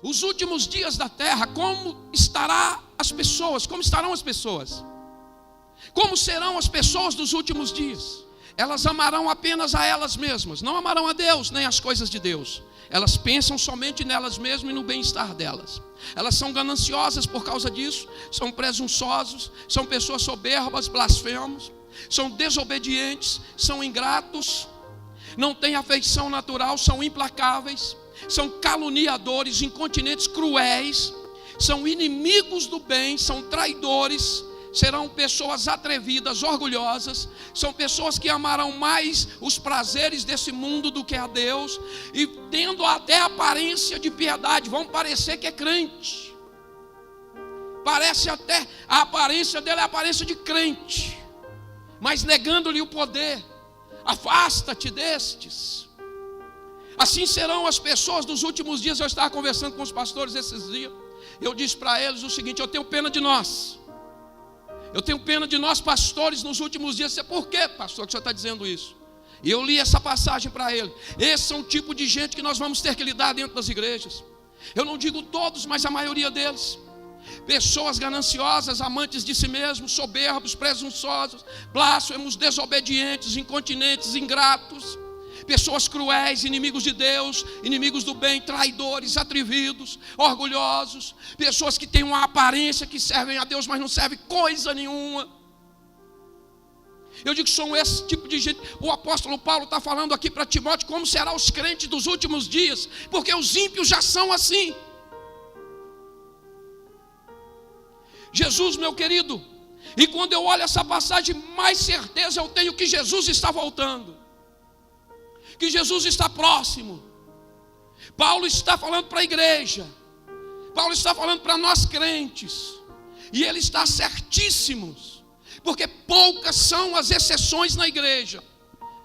Os últimos dias da terra, como estarão as pessoas? Como serão as pessoas dos últimos dias? Elas amarão apenas a elas mesmas, não amarão a Deus, nem as coisas de Deus. Elas pensam somente nelas mesmas e no bem-estar delas. Elas são gananciosas por causa disso, são presunçosos, são pessoas soberbas, blasfemos, são desobedientes, são ingratos, não têm afeição natural, são implacáveis, são caluniadores, incontinentes, cruéis, são inimigos do bem, são traidores, serão pessoas atrevidas, orgulhosas, são pessoas que amarão mais os prazeres desse mundo do que a Deus, e tendo até aparência de piedade, vão parecer que é crente, parece até, a aparência dele é a aparência de crente, mas negando-lhe o poder. Afasta-te destes. Assim serão as pessoas dos últimos dias. Eu estava conversando com os pastores esses dias, eu disse para eles o seguinte: eu tenho pena de nós. Eu tenho pena de nós pastores nos últimos dias. Por que, pastor, que o senhor está dizendo isso? E eu li essa passagem para ele. Esse é um tipo de gente que nós vamos ter que lidar dentro das igrejas. Eu não digo todos, mas a maioria deles. Pessoas gananciosas, amantes de si mesmos, soberbos, presunçosos, blasfemos, desobedientes, incontinentes, ingratos. Pessoas cruéis, inimigos de Deus, inimigos do bem, traidores, atrevidos, orgulhosos. Pessoas que têm uma aparência que servem a Deus, mas não servem coisa nenhuma. Eu digo que são esse tipo de gente. O apóstolo Paulo está falando aqui para Timóteo como serão os crentes dos últimos dias, porque os ímpios já são assim. Jesus, meu querido, e quando eu olho essa passagem, mais certeza eu tenho que Jesus está voltando, que Jesus está próximo. Paulo está falando para a igreja, Paulo está falando para nós crentes, e ele está certíssimo, porque poucas são as exceções na igreja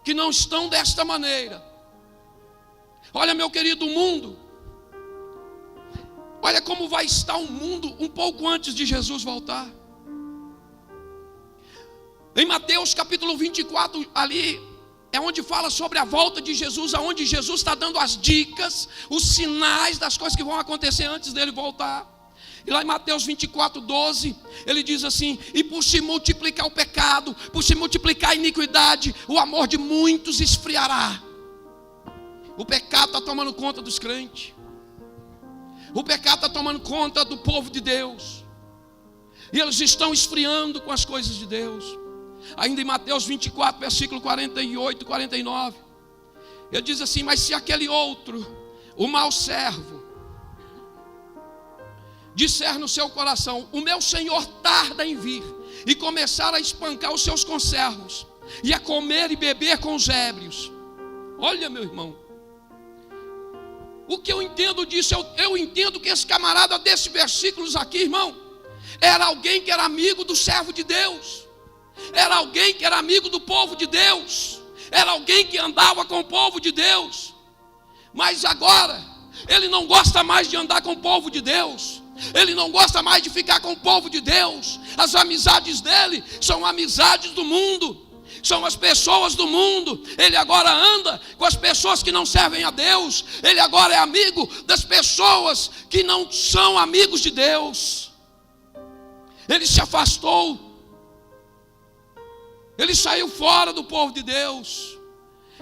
que não estão desta maneira. Olha, meu querido, o mundo, olha como vai estar o mundo um pouco antes de Jesus voltar. Em Mateus capítulo 24, ali é onde fala sobre a volta de Jesus, aonde Jesus está dando as dicas, os sinais das coisas que vão acontecer antes dele voltar. E lá em Mateus 24, 12, ele diz assim: e por se multiplicar o pecado, por se multiplicar a iniquidade, o amor de muitos esfriará. O pecado está tomando conta dos crentes. O pecado está tomando conta do povo de Deus, e eles estão esfriando com as coisas de Deus. Ainda em Mateus 24, versículo 48 e 49, ele diz assim: mas se aquele outro, o mau servo, disser no seu coração: o meu senhor tarda em vir, e começar a espancar os seus conservos, e a comer e beber com os ébrios. Olha, meu irmão, o que eu entendo disso? Eu entendo que esse camarada desses versículos aqui, irmão, era alguém que era amigo do servo de Deus, era alguém que era amigo do povo de Deus, era alguém que andava com o povo de Deus, mas agora ele não gosta mais de andar com o povo de Deus, ele não gosta mais de ficar com o povo de Deus. As amizades dele são amizades do mundo, são as pessoas do mundo. Ele agora anda com as pessoas que não servem a Deus. Ele agora é amigo das pessoas que não são amigos de Deus. Ele se afastou, ele saiu fora do povo de Deus.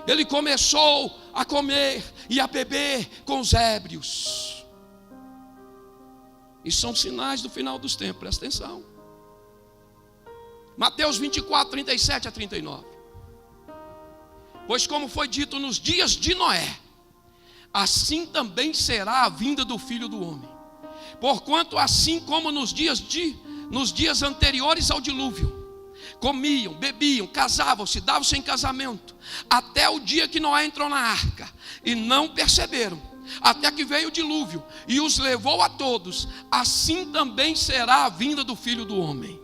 Ele começou a comer e a beber com os ébrios. E são sinais do final dos tempos, presta atenção. Mateus 24, 37 a 39. Pois como foi dito nos dias de Noé, assim também será a vinda do Filho do Homem. Porquanto assim como nos dias anteriores ao dilúvio, comiam, bebiam, casavam-se, davam-se em casamento, até o dia que Noé entrou na arca, e não perceberam, até que veio o dilúvio e os levou a todos, assim também será a vinda do Filho do Homem.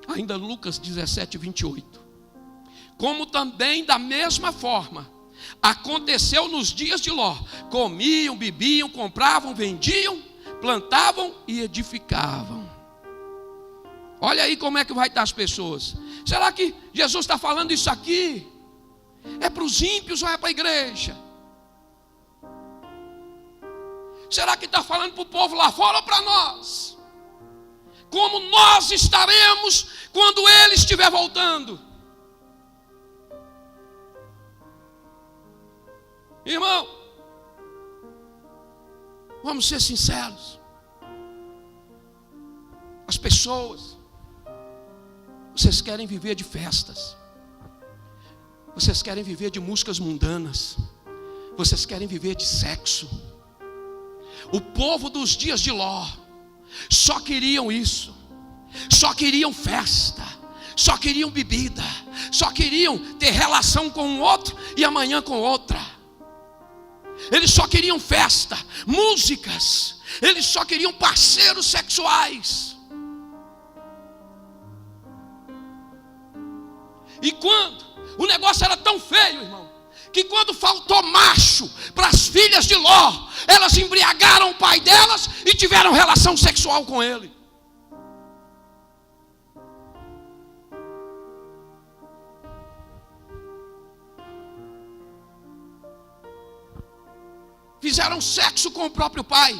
Ainda Lucas 17, 28. Como também da mesma forma aconteceu nos dias de Ló: comiam, bebiam, compravam, vendiam, plantavam e edificavam. Olha aí como é que vai estar as pessoas. Será que Jesus está falando isso aqui? É para os ímpios ou é para a igreja? Será que está falando para o povo lá fora ou para nós? Como nós estaremos quando Ele estiver voltando? Irmão, vamos ser sinceros. As pessoas, vocês querem viver de festas, vocês querem viver de músicas mundanas, vocês querem viver de sexo. O povo dos dias de Ló só queriam isso, só queriam festa, só queriam bebida, só queriam ter relação com um outro e amanhã com outra. Eles só queriam festa, músicas, eles só queriam parceiros sexuais. E quando o negócio era tão feio, irmão, que quando faltou macho para as filhas de Ló, elas embriagaram o pai delas e tiveram relação sexual com ele. Fizeram sexo com o próprio pai.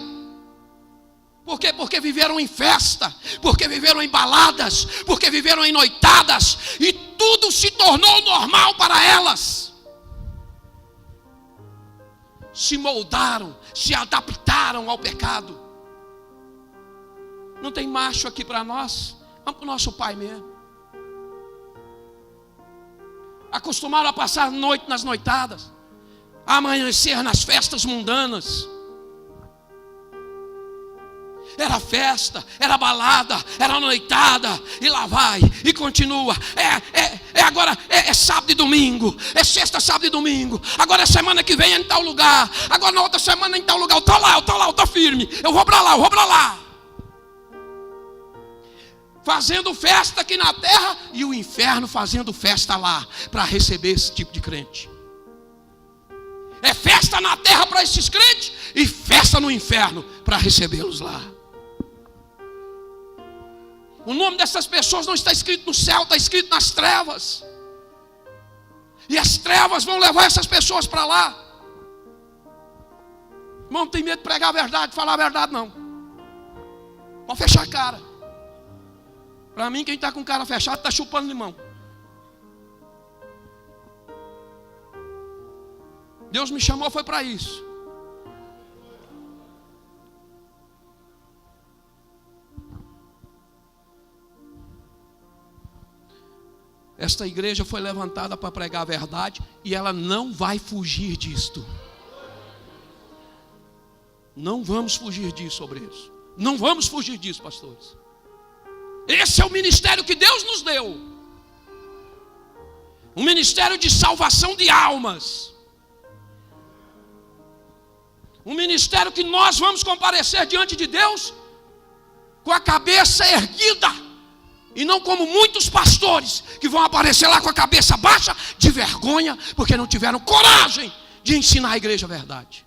Por quê? Porque viveram em festa, porque viveram em baladas, porque viveram em noitadas, e tudo se tornou normal para elas. Se moldaram, se adaptaram ao pecado. Não tem macho aqui para nós, vamos para o nosso pai mesmo. Acostumaram a passar noite nas noitadas, a amanhecer nas festas mundanas. Era festa, era balada, era noitada, e lá vai, e continua. Agora é sábado e domingo, é sexta, sábado e domingo. Agora é semana que vem em tal lugar, agora na outra semana em tal lugar. Eu estou firme, eu vou para lá. Fazendo festa aqui na terra e o inferno fazendo festa lá, para receber esse tipo de crente. É festa na terra para esses crentes e festa no inferno para recebê-los lá. O nome dessas pessoas não está escrito no céu, está escrito nas trevas. E as trevas vão levar essas pessoas para lá. Irmão, não tem medo de pregar a verdade, falar a verdade não. Pode fechar a cara. Para mim, quem está com cara fechada está chupando limão. Deus me chamou foi para isso. Esta igreja foi levantada para pregar a verdade e ela não vai fugir disto. Não vamos fugir disso, sobre isso. Não vamos fugir disso, pastores. Esse é o ministério que Deus nos deu. Um ministério de salvação de almas. Um ministério que nós vamos comparecer diante de Deus com a cabeça erguida. E não como muitos pastores que vão aparecer lá com a cabeça baixa de vergonha, porque não tiveram coragem de ensinar a igreja a verdade.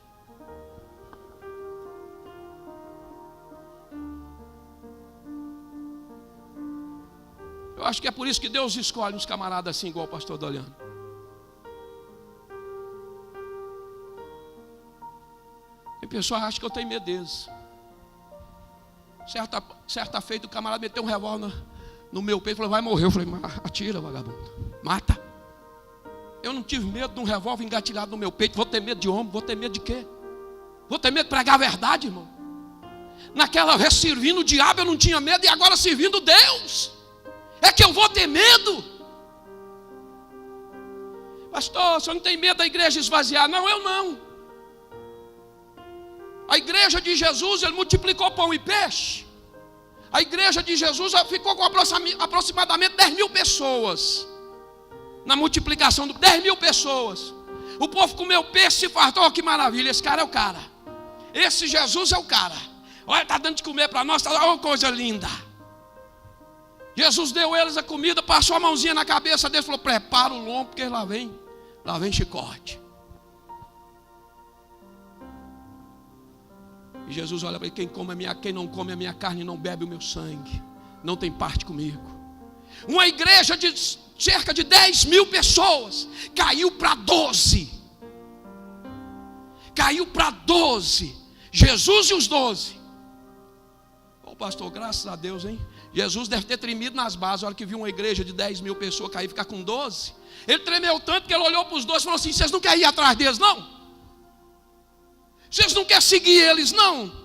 Eu acho que é por isso que Deus escolhe uns camaradas assim, igual o pastor Doliano. Tem pessoas que acham que eu tenho medo deles. Certa feita o camarada meteu um revólver no meu peito e falou: vai morrer. Eu falei: atira, vagabundo, mata. Eu não tive medo de um revólver engatilhado no meu peito. Vou ter medo de homem? Vou ter medo de quê? Vou ter medo de pregar a verdade, irmão? Naquela vez servindo o diabo eu não tinha medo, e agora servindo Deus é que eu vou ter medo? Pastor, você não tem medo da igreja esvaziar? Não, eu não. A igreja de Jesus, ele multiplicou pão e peixe. A igreja de Jesus ficou com aproximadamente 10 mil pessoas. Na multiplicação de 10 mil pessoas. O povo comeu peixe, se fartou, que maravilha. Esse cara é o cara. Esse Jesus é o cara. Olha, está dando de comer para nós, olha uma coisa linda. Jesus deu eles a comida, passou a mãozinha na cabeça deles, falou: prepara o lombo, porque lá vem chicote. E Jesus olha para ele: quem não come a minha carne e não bebe o meu sangue, não tem parte comigo. Uma igreja de cerca de 10 mil pessoas caiu para 12. Caiu para 12. Jesus e os 12. Ô pastor, graças a Deus, hein? Jesus deve ter tremido nas bases. A hora que viu uma igreja de 10 mil pessoas cair e ficar com 12. Ele tremeu tanto que ele olhou para os 12 e falou assim: vocês não querem ir atrás deles, não? Vocês não querem seguir eles, não?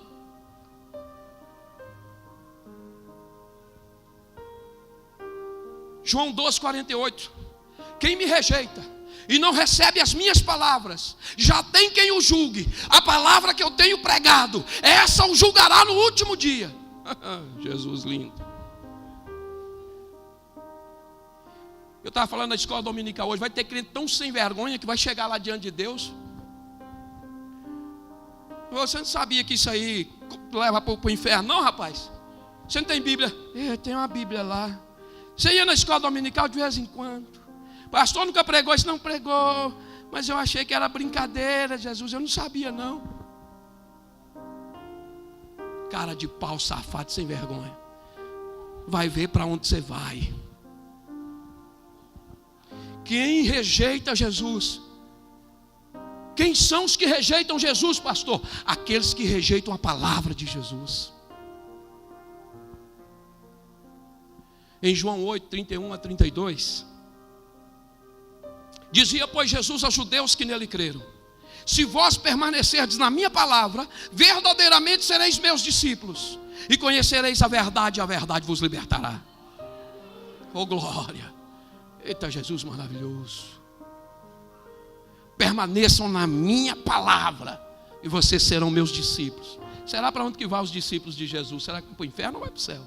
João 12:48. Quem me rejeita e não recebe as minhas palavras, já tem quem o julgue. A palavra que eu tenho pregado, essa o julgará no último dia. Jesus lindo. Eu estava falando na escola dominical hoje, vai ter crente tão sem vergonha que vai chegar lá diante de Deus. Você não sabia que isso aí leva para o inferno, não, rapaz? Você não tem Bíblia? Tem uma Bíblia lá. Você ia na escola dominical de vez em quando. O pastor nunca pregou isso, não pregou. Mas eu achei que era brincadeira, Jesus, eu não sabia não. Cara de pau, safado, sem vergonha. Vai ver para onde você vai. Quem rejeita Jesus? Quem são os que rejeitam Jesus, pastor? Aqueles que rejeitam a palavra de Jesus. Em João 8:31-32, dizia, pois, Jesus aos judeus que nele creram: se vós permanecerdes na minha palavra, verdadeiramente sereis meus discípulos, e conhecereis a verdade vos libertará. Oh glória! Eita, Jesus maravilhoso! Permaneçam na minha palavra, e vocês serão meus discípulos. Será para onde que vai os discípulos de Jesus? Será que para o inferno ou vai para o céu?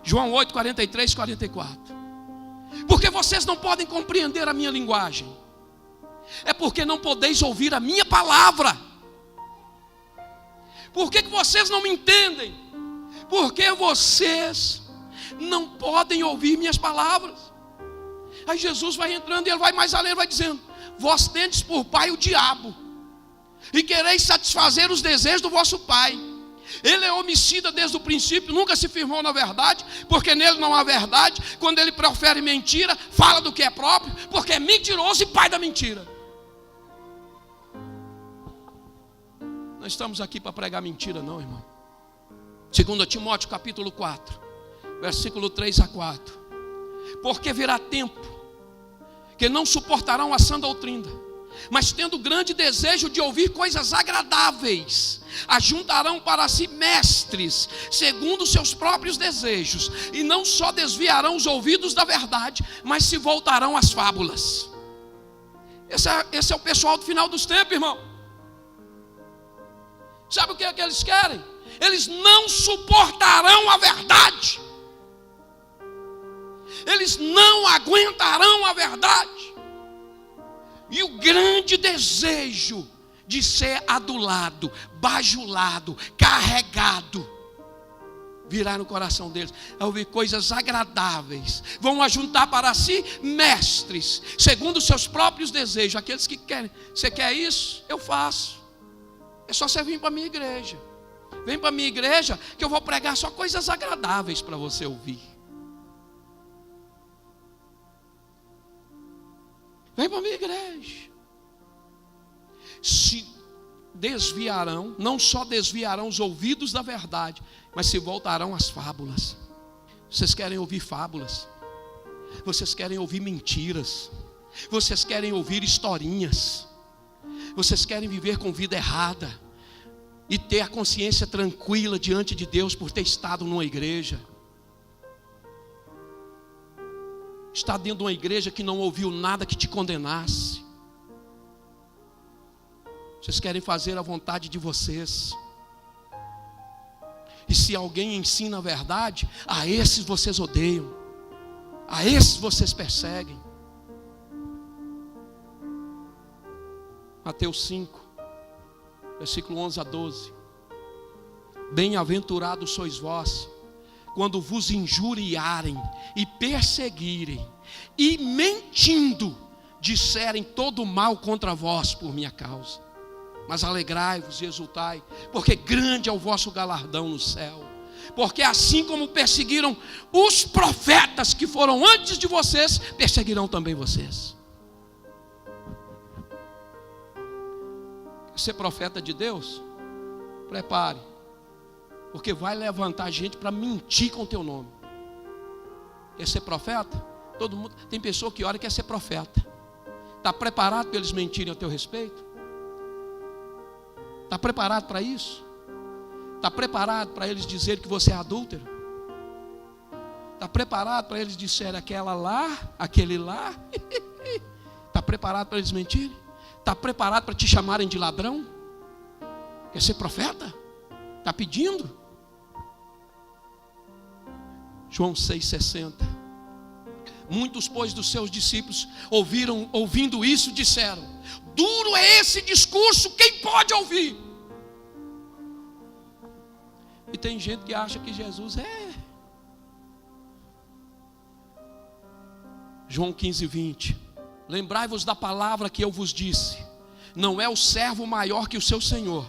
João 8:43-44. Porque vocês não podem compreender a minha linguagem, é porque não podeis ouvir a minha palavra. Por que vocês não me entendem? Porque vocês não podem ouvir minhas palavras. Aí Jesus vai entrando e ele vai mais além, vai dizendo: vós tendes por pai o diabo, e quereis satisfazer os desejos do vosso pai. Ele é homicida desde o princípio, nunca se firmou na verdade, porque nele não há verdade. Quando ele profere mentira, fala do que é próprio, porque é mentiroso e pai da mentira. Nós estamos aqui para pregar mentira não, irmão. 2 Timóteo capítulo 4, versículo 3-4. Porque virá tempo que não suportarão a sã doutrina, mas tendo grande desejo de ouvir coisas agradáveis, ajuntarão para si mestres, segundo seus próprios desejos, e não só desviarão os ouvidos da verdade, mas se voltarão às fábulas. Esse é o pessoal do final dos tempos, irmão. Sabe o que é que eles querem? Eles não suportarão a verdade. Eles não aguentarão a verdade. E o grande desejo de ser adulado, bajulado, carregado, virá no coração deles a ouvir coisas agradáveis. Vão ajuntar para si mestres, segundo os seus próprios desejos. Aqueles que querem. Você quer isso? Eu faço. É só você vir para a minha igreja. Vem para a minha igreja que eu vou pregar só coisas agradáveis para você ouvir. Vem para a minha igreja. Se desviarão, não só desviarão os ouvidos da verdade, mas se voltarão às fábulas. Vocês querem ouvir fábulas? Vocês querem ouvir mentiras? Vocês querem ouvir historinhas? Vocês querem viver com vida errada e ter a consciência tranquila diante de Deus por ter estado numa igreja? Está dentro de uma igreja que não ouviu nada que te condenasse. Vocês querem fazer a vontade de vocês. E se alguém ensina a verdade, a esses vocês odeiam, a esses vocês perseguem. Mateus 5, versículo 11-12. Bem-aventurados sois vós, quando vos injuriarem e perseguirem, e mentindo, disserem todo mal contra vós por minha causa. Mas alegrai-vos e exultai, porque grande é o vosso galardão no céu. Porque assim como perseguiram os profetas que foram antes de vocês, perseguirão também vocês. ser profeta de Deus, prepare, porque vai levantar gente para mentir com o teu nome. Quer ser profeta? Todo mundo, tem pessoa que ora e quer ser profeta. Está preparado para eles mentirem a teu respeito? Está preparado para isso? Está preparado para eles dizerem que você é adúltero? Está preparado para eles disserem aquela lá, aquele lá? Está preparado para eles mentirem? Está preparado para te chamarem de ladrão? Quer ser profeta? Está pedindo? João 6,60. Muitos, pois, dos seus discípulos ouvindo isso, disseram: duro é esse discurso, quem pode ouvir? E tem gente que acha que Jesus é. João 15:20. Lembrai-vos da palavra que eu vos disse: não é o servo maior que o seu senhor.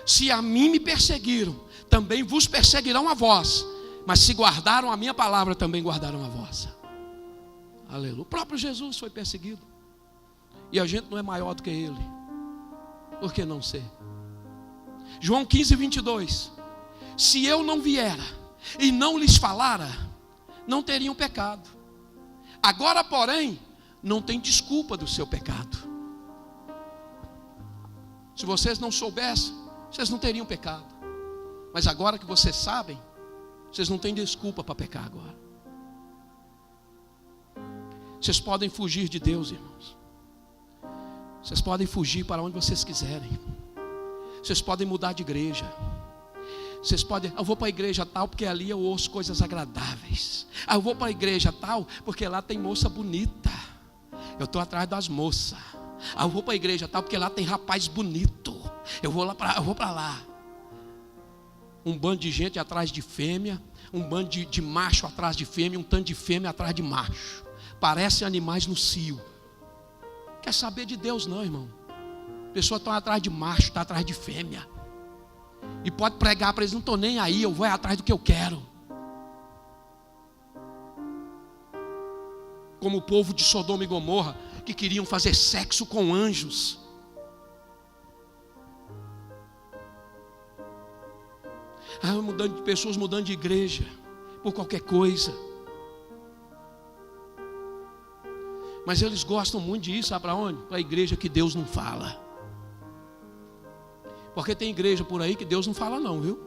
Se a mim me perseguiram, também vos perseguirão a vós. Mas se guardaram a minha palavra, também guardaram a vossa. Aleluia. O próprio Jesus foi perseguido. E a gente não é maior do que ele. Por que não ser? João 15:22. Se eu não viera e não lhes falara, não teriam pecado. Agora, porém, não tem desculpa do seu pecado. Se vocês não soubessem, vocês não teriam pecado. Mas agora que vocês sabem, vocês não têm desculpa para pecar agora. Vocês podem fugir de Deus, irmãos. Vocês podem fugir para onde vocês quiserem. Vocês podem mudar de igreja. Vocês podem, eu vou para a igreja tal porque ali eu ouço coisas agradáveis. Eu vou para a igreja tal porque lá tem moça bonita. Eu estou atrás das moças. Eu vou para a igreja tal porque lá tem rapaz bonito. Eu vou para lá. Um bando de gente atrás de fêmea, um bando de macho atrás de fêmea, um tanto de fêmea atrás de macho. Parecem animais no cio. Quer saber de Deus não, irmão. Pessoas estão atrás de macho, está atrás de fêmea. E pode pregar para eles: não estou nem aí, eu vou atrás do que eu quero. Como o povo de Sodoma e Gomorra, que queriam fazer sexo com anjos. Pessoas mudando de igreja por qualquer coisa. Mas eles gostam muito disso, sabe para onde? Para a igreja que Deus não fala. Porque tem igreja por aí que Deus não fala não, viu?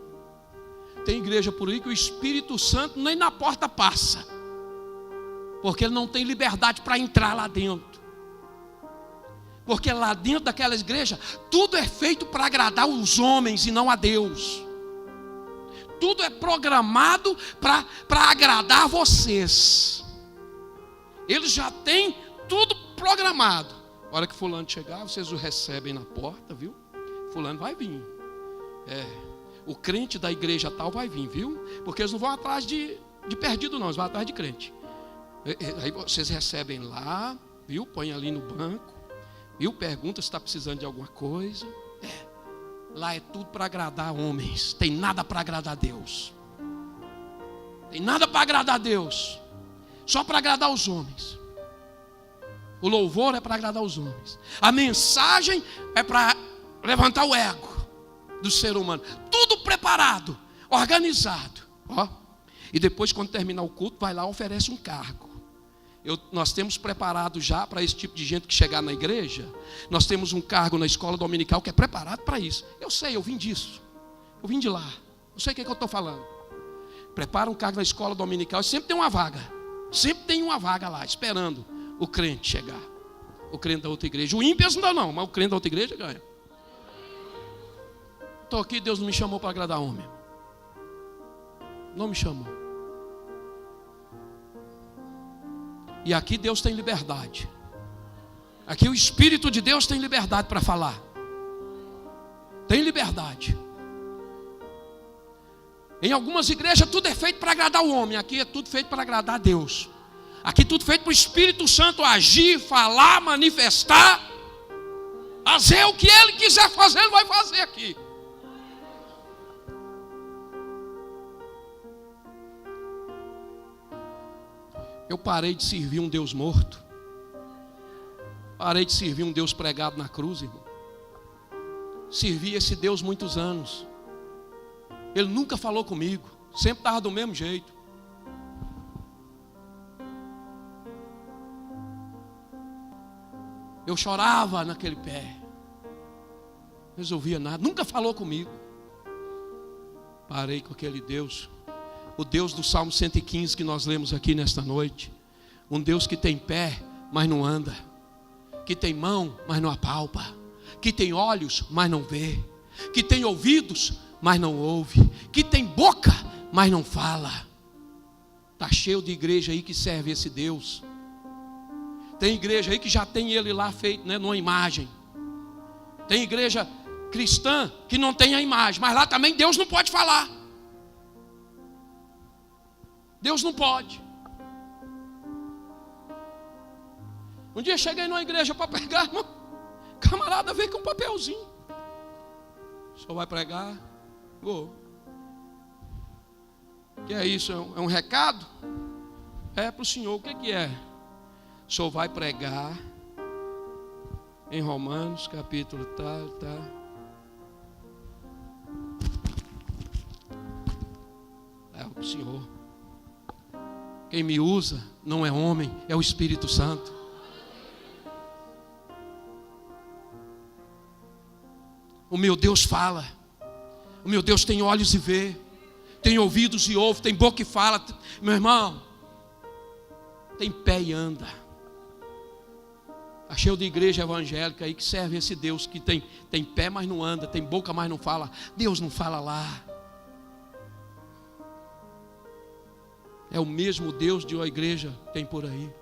Tem igreja por aí que o Espírito Santo nem na porta passa. Porque ele não tem liberdade para entrar lá dentro. Porque lá dentro daquela igreja, tudo é feito para agradar os homens e não a Deus. Tudo é programado para agradar vocês. Eles já têm tudo programado. A hora que fulano chegar, vocês o recebem na porta, viu? Fulano vai vir. O crente da igreja tal vai vir, viu? Porque eles não vão atrás de perdido não, eles vão atrás de crente. Aí vocês recebem lá, viu? Põe ali no banco, viu? Pergunta se está precisando de alguma coisa. Lá é tudo para agradar homens. Tem nada para agradar a Deus. Tem nada para agradar a Deus. Só para agradar os homens. O louvor é para agradar os homens. A mensagem é para levantar o ego do ser humano. Tudo preparado, organizado. E depois, quando terminar o culto, vai lá e oferece um cargo. Nós temos preparado já para esse tipo de gente que chegar na igreja. Nós temos um cargo na escola dominical que é preparado para isso. Eu sei, eu vim disso. Eu vim de lá. Eu sei o que eu estou falando. Prepara um cargo na escola dominical e sempre tem uma vaga. Sempre tem uma vaga lá, esperando o crente chegar. O crente da outra igreja. O ímpio não dá não, mas o crente da outra igreja ganha. Estou aqui, Deus não me chamou para agradar homem. Não me chamou. E aqui Deus tem liberdade. Aqui o Espírito de Deus tem liberdade para falar. Tem liberdade. Em algumas igrejas tudo é feito para agradar o homem. Aqui é tudo feito para agradar a Deus. Aqui tudo feito para o Espírito Santo agir, falar, manifestar. Fazer o que Ele quiser fazer, Ele vai fazer aqui. Eu parei de servir um Deus morto. Parei de servir um Deus pregado na cruz, irmão. servi esse Deus muitos anos. Ele nunca falou comigo, sempre estava do mesmo jeito. Eu chorava naquele pé, não resolvia nada, nunca falou comigo. Parei com aquele Deus, o Deus do Salmo 115 que nós lemos aqui nesta noite. Um Deus que tem pé, mas não anda, que tem mão, mas não apalpa, que tem olhos, mas não vê, que tem ouvidos, mas não ouve, que tem boca, mas não fala. Está cheio de igreja aí que serve esse Deus. Tem igreja aí que já tem ele lá feito, né, numa imagem. Tem igreja cristã que não tem a imagem, mas lá também Deus não pode falar. Deus não pode. Um dia cheguei numa igreja para pregar, irmão. Camarada veio com um papelzinho. O senhor vai pregar? Vou. Que é isso? É um recado? É para o senhor. O que é? O senhor vai pregar em Romanos, capítulo tal. É o Senhor. Quem me usa não é homem, é o Espírito Santo. O meu Deus fala. O meu Deus tem olhos e vê, tem ouvidos e ouve, tem boca e fala. Meu irmão, tem pé e anda. Está cheio de igreja evangélica aí que serve esse Deus que tem pé, mas não anda, tem boca, mas não fala. Deus não fala lá. É o mesmo Deus de uma igreja tem por aí.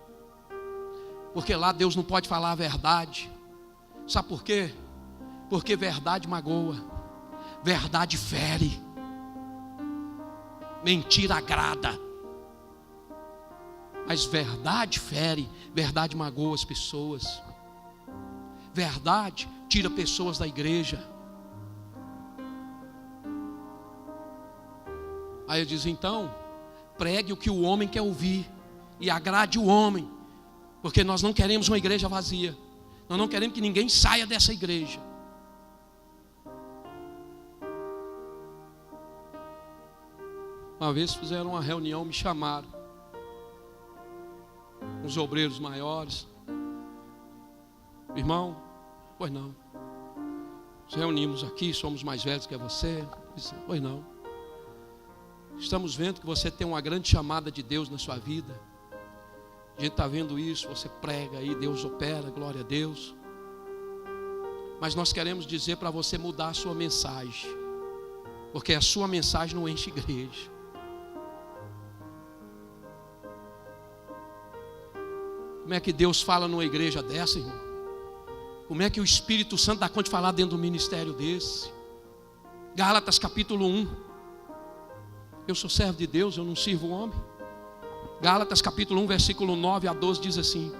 Porque lá Deus não pode falar a verdade. Sabe por quê? Porque verdade magoa, verdade fere, mentira agrada. Mas verdade fere, verdade magoa as pessoas. Verdade tira pessoas da igreja. Aí eu diz, então, pregue o que o homem quer ouvir e agrade o homem, porque nós não queremos uma igreja vazia. Nós não queremos que ninguém saia dessa igreja. Uma vez fizeram uma reunião, me chamaram, uns obreiros maiores. Irmão, pois não. Nos reunimos aqui, somos mais velhos que você. Pois não. Estamos vendo que você tem uma grande chamada de Deus na sua vida. A gente está vendo isso, você prega aí, Deus opera, glória a Deus. Mas nós queremos dizer para você mudar a sua mensagem, porque a sua mensagem não enche igreja. Como é que Deus fala numa igreja dessa, irmão? Como é que o Espírito Santo dá conta de falar dentro do ministério desse? Gálatas capítulo 1. Eu sou servo de Deus, eu não sirvo o homem. Gálatas capítulo 1, versículo 9 a 12 diz assim: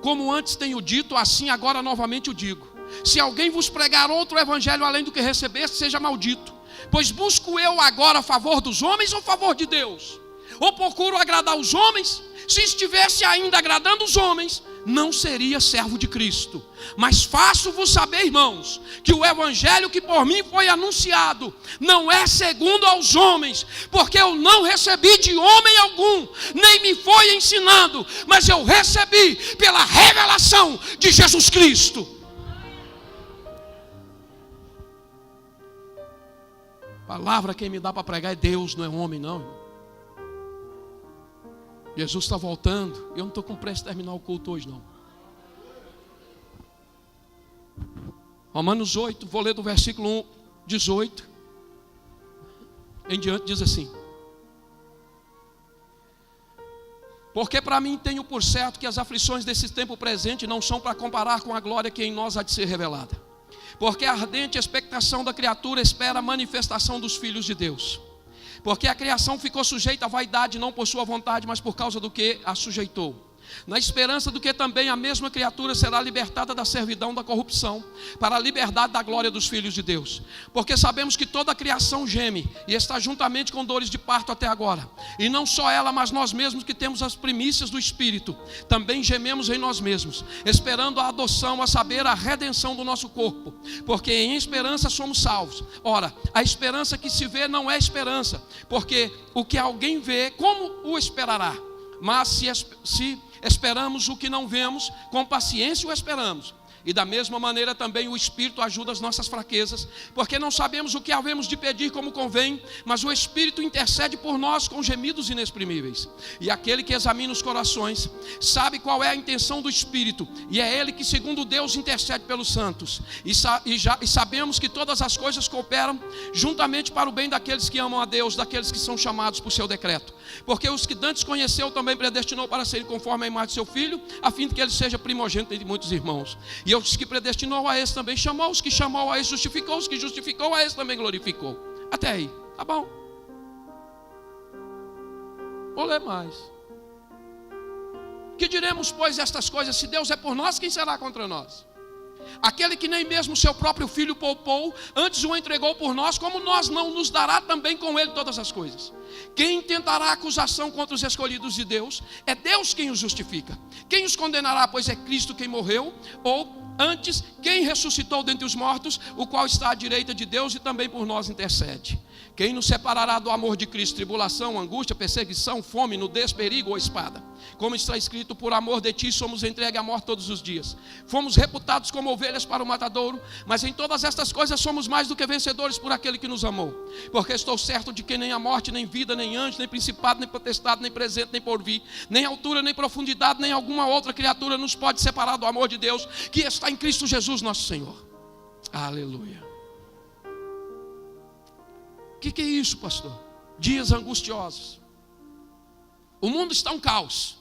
como antes tenho dito, assim agora novamente o digo: se alguém vos pregar outro evangelho além do que recebeste, seja maldito. Pois busco eu agora a favor dos homens ou a favor de Deus? Ou procuro agradar os homens? Se estivesse ainda agradando os homens, não seria servo de Cristo. Mas faço-vos saber, irmãos, que o evangelho que por mim foi anunciado não é segundo aos homens, porque eu não recebi de homem algum, nem me foi ensinado, mas eu recebi pela revelação de Jesus Cristo. Palavra quem me dá para pregar é Deus, não é homem não, irmão. Jesus está voltando. Eu não estou com pressa de terminar o culto hoje não. Romanos 8, vou ler do versículo 18 em diante, diz assim: porque para mim tenho por certo que as aflições desse tempo presente não são para comparar com a glória que em nós há de ser revelada. Porque a ardente expectação da criatura espera a manifestação dos filhos de Deus. Porque a criação ficou sujeita à vaidade, não por sua vontade, mas por causa do que a sujeitou, na esperança do que também a mesma criatura será libertada da servidão da corrupção, para a liberdade da glória dos filhos de Deus. Porque sabemos que toda a criação geme e está juntamente com dores de parto até agora. E não só ela, mas nós mesmos que temos as primícias do Espírito, também gememos em nós mesmos, esperando a adoção, a saber, a redenção do nosso corpo. Porque em esperança somos salvos. Ora, a esperança que se vê não é esperança, porque o que alguém vê, como o esperará? Mas se esperamos o que não vemos, com paciência o esperamos. E da mesma maneira também o Espírito ajuda as nossas fraquezas, porque não sabemos o que havemos de pedir como convém, mas o Espírito intercede por nós com gemidos inexprimíveis. E aquele que examina os corações sabe qual é a intenção do Espírito, e é Ele que segundo Deus intercede pelos santos. E sabemos que todas as coisas cooperam juntamente para o bem daqueles que amam a Deus, daqueles que são chamados por seu decreto. Porque os que dantes conheceu também predestinou para serem conforme a imagem de seu Filho, a fim de que ele seja primogênito entre muitos irmãos. E os que predestinou a esse também chamou, os que chamou a esse justificou, os que justificou a esse também glorificou. Até aí, tá bom? Vou ler mais. Que diremos, pois, estas coisas? Se Deus é por nós, quem será contra nós? Aquele que nem mesmo seu próprio filho poupou, antes o entregou por nós, como nós não nos dará também com ele todas as coisas? Quem intentará acusação contra os escolhidos de Deus? É Deus quem os justifica. Quem os condenará? Pois é Cristo quem morreu, ou antes, quem ressuscitou dentre os mortos, o qual está à direita de Deus e também por nós intercede. Quem nos separará do amor de Cristo? Tribulação, angústia, perseguição, fome, nudez, perigo ou espada? Como está escrito, por amor de ti somos entregues à morte todos os dias. Fomos reputados como ovelhas para o matadouro, mas em todas estas coisas somos mais do que vencedores por aquele que nos amou. Porque estou certo de que nem a morte, nem vida, nem anjo, nem principado, nem potestade, nem presente, nem porvir, nem altura, nem profundidade, nem alguma outra criatura nos pode separar do amor de Deus, que está em Cristo Jesus nosso Senhor. Aleluia. O que é isso, pastor? Dias angustiosos. O mundo está um caos.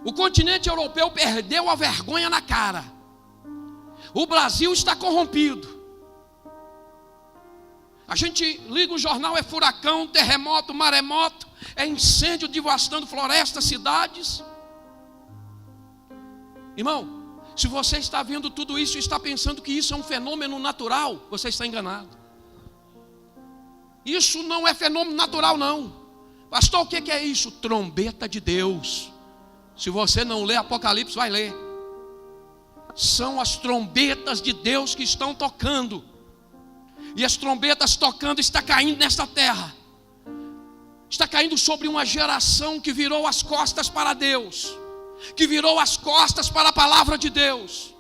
O continente europeu perdeu a vergonha na cara. O Brasil está corrompido. A gente liga o jornal, é furacão, terremoto, maremoto, é incêndio devastando florestas, cidades. Irmão, se você está vendo tudo isso e está pensando que isso é um fenômeno natural, você está enganado. Isso não é fenômeno natural, não. Pastor, o que é isso? Trombeta de Deus. Se você não lê Apocalipse, vai ler. São as trombetas de Deus que estão tocando. E as trombetas tocando está caindo nesta terra. Está caindo sobre uma geração que virou as costas para Deus, que virou as costas para a palavra de Deus.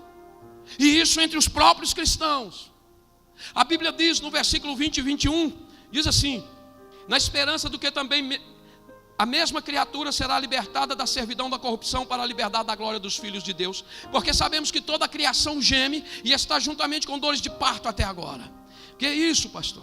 E isso entre os próprios cristãos. A Bíblia diz no versículo 20 e 21, diz assim: na esperança do que também a mesma criatura será libertada da servidão da corrupção para a liberdade da glória dos filhos de Deus. Porque sabemos que toda a criação geme e está juntamente com dores de parto até agora. Que é isso, pastor?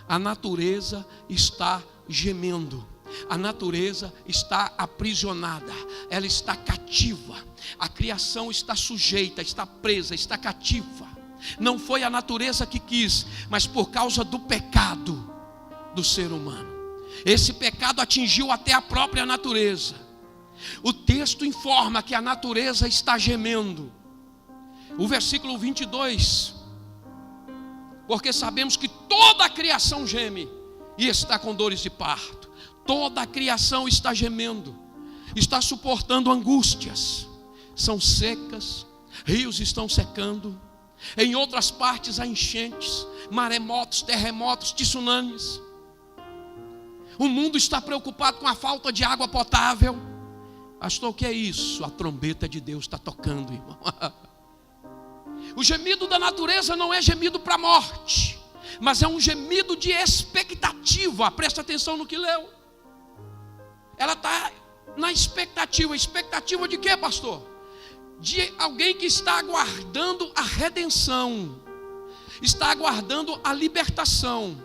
A natureza está gemendo. A natureza está aprisionada, ela está cativa. A criação está sujeita, está presa, está cativa. Não foi a natureza que quis, mas por causa do pecado do ser humano. Esse pecado atingiu até a própria natureza. O texto informa que a natureza está gemendo. O versículo 22, porque sabemos que toda a criação geme e está com dores de parto. Toda a criação está gemendo, está suportando angústias. São secas, rios estão secando. Em outras partes há enchentes, maremotos, terremotos, tsunamis. O mundo está preocupado com a falta de água potável. Pastor, o que é isso? A trombeta de Deus está tocando, irmão. O gemido da natureza não é gemido para a morte, mas é um gemido de expectativa. Presta atenção no que leu. Ela está na expectativa. Expectativa de quê, pastor? De alguém que está aguardando a redenção, está aguardando a libertação,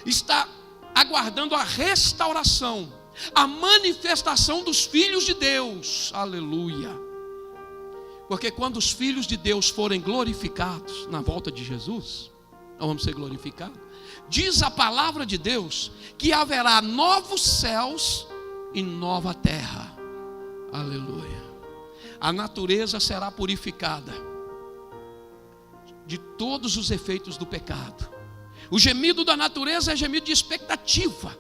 está aguardando a restauração, a manifestação dos filhos de Deus. Aleluia. Porque quando os filhos de Deus forem glorificados na volta de Jesus, nós vamos ser glorificados. Diz a palavra de Deus que haverá novos céus e nova terra. Aleluia. A natureza será purificada de todos os efeitos do pecado. O gemido da natureza é gemido de expectativa.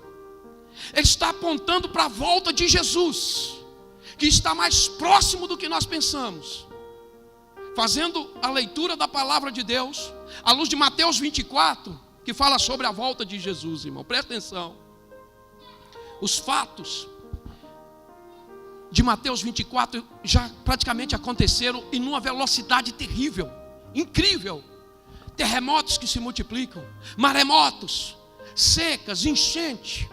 Ele está apontando para a volta de Jesus, que está mais próximo do que nós pensamos. Fazendo a leitura da palavra de Deus, à luz de Mateus 24, que fala sobre a volta de Jesus, irmão. Presta atenção. Os fatos de Mateus 24 já praticamente aconteceram e numa velocidade terrível, incrível. Terremotos que se multiplicam, maremotos, secas, enchente.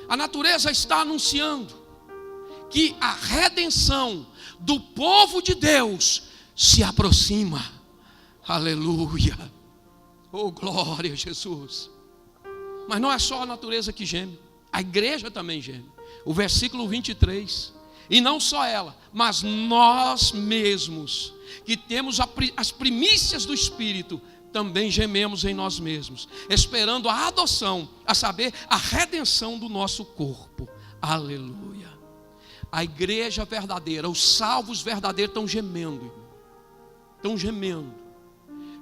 A natureza está anunciando que a redenção do povo de Deus se aproxima. Aleluia. Oh, glória a Jesus. Mas não é só a natureza que geme, a igreja também geme. O versículo 23. E não só ela, mas nós mesmos, que temos as primícias do Espírito, também gememos em nós mesmos, esperando a adoção, a saber, a redenção do nosso corpo. Aleluia. A igreja verdadeira, os salvos verdadeiros estão gemendo, irmão. Estão gemendo.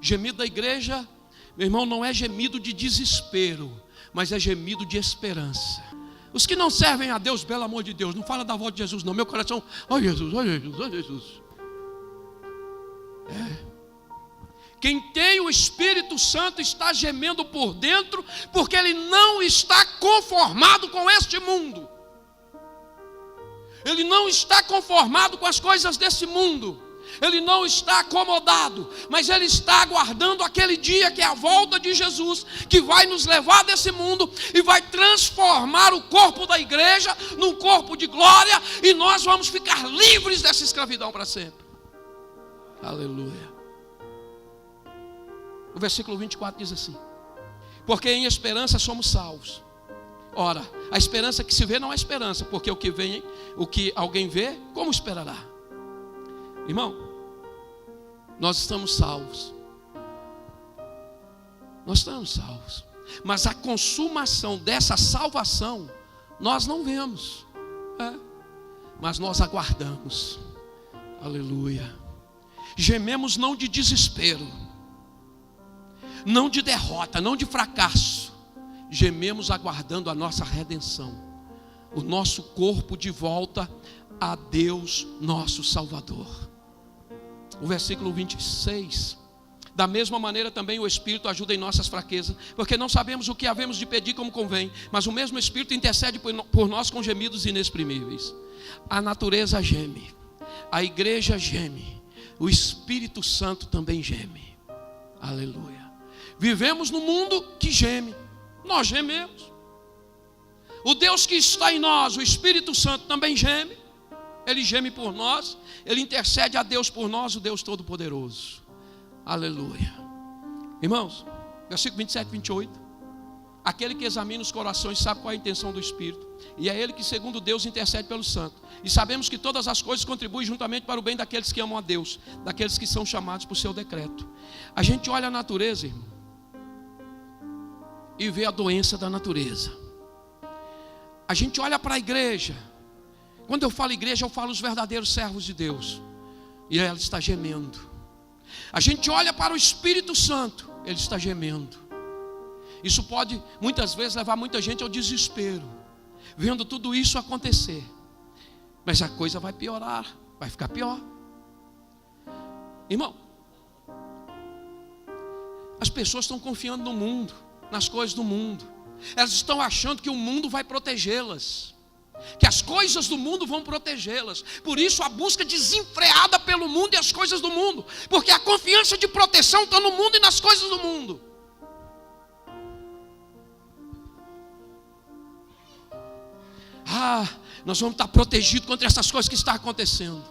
Gemido da igreja, meu irmão, não é gemido de desespero, mas é gemido de esperança. Os que não servem a Deus, pelo amor de Deus, não fala da volta de Jesus não. Meu coração, ó Jesus, ó Jesus, ó Jesus. Quem tem o Espírito Santo está gemendo por dentro, porque ele não está conformado com este mundo. Ele não está conformado com as coisas desse mundo. Ele não está acomodado, mas ele está aguardando aquele dia que é a volta de Jesus, que vai nos levar desse mundo e vai transformar o corpo da igreja num corpo de glória, e nós vamos ficar livres dessa escravidão para sempre. Aleluia. O versículo 24 diz assim: porque em esperança somos salvos. Ora, a esperança que se vê não é esperança, porque o que alguém vê, como esperará? Irmão, nós estamos salvos. Nós estamos salvos. Mas a consumação dessa salvação nós não vemos, mas nós aguardamos. Aleluia. Gememos não de desespero, não de derrota, não de fracasso. Gememos aguardando a nossa redenção, o nosso corpo de volta a Deus nosso Salvador. O versículo 26: da mesma maneira também o Espírito ajuda em nossas fraquezas, porque não sabemos o que havemos de pedir como convém, mas o mesmo Espírito intercede por nós com gemidos inexprimíveis. A natureza geme, a igreja geme, o Espírito Santo também geme. Aleluia. Vivemos num mundo que geme, nós gememos. O Deus que está em nós, o Espírito Santo, também geme. Ele geme por nós, ele intercede a Deus por nós, o Deus Todo-Poderoso. Aleluia. Irmãos, versículo 27 e 28. Aquele que examina os corações sabe qual é a intenção do Espírito, e é ele que, segundo Deus, intercede pelo Santo. E sabemos que todas as coisas contribuem juntamente para o bem daqueles que amam a Deus, daqueles que são chamados por seu decreto. A gente olha a natureza, irmão, e vê a doença da natureza. A gente olha para a igreja. Quando eu falo igreja, eu falo os verdadeiros servos de Deus, e ela está gemendo. A gente olha para o Espírito Santo, ele está gemendo. Isso pode muitas vezes levar muita gente ao desespero, vendo tudo isso acontecer. Mas a coisa vai piorar, vai ficar pior. Irmão, as pessoas estão confiando no mundo, nas coisas do mundo. Elas estão achando que o mundo vai protegê-las, que as coisas do mundo vão protegê-las. Por isso a busca desenfreada pelo mundo e as coisas do mundo, porque a confiança de proteção está no mundo e nas coisas do mundo. Nós vamos estar protegidos contra essas coisas que estão acontecendo.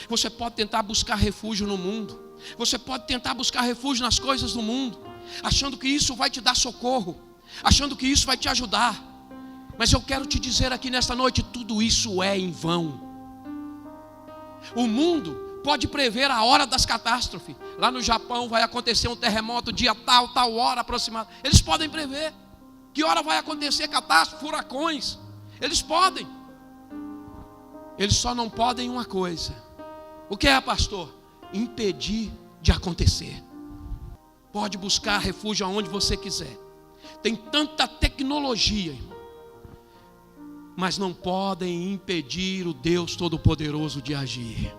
Você pode tentar buscar refúgio no mundo, você pode tentar buscar refúgio nas coisas do mundo, achando que isso vai te dar socorro, achando que isso vai te ajudar. Mas eu quero te dizer aqui nesta noite, tudo isso é em vão. O mundo pode prever a hora das catástrofes. Lá no Japão vai acontecer um terremoto, dia tal, tal hora aproximada. Eles podem prever que hora vai acontecer catástrofe, furacões. Eles podem. Eles só não podem uma coisa. O que é, pastor? Impedir de acontecer. Pode buscar refúgio aonde você quiser. Tem tanta tecnologia, irmão, mas não podem impedir o Deus Todo-Poderoso de agir.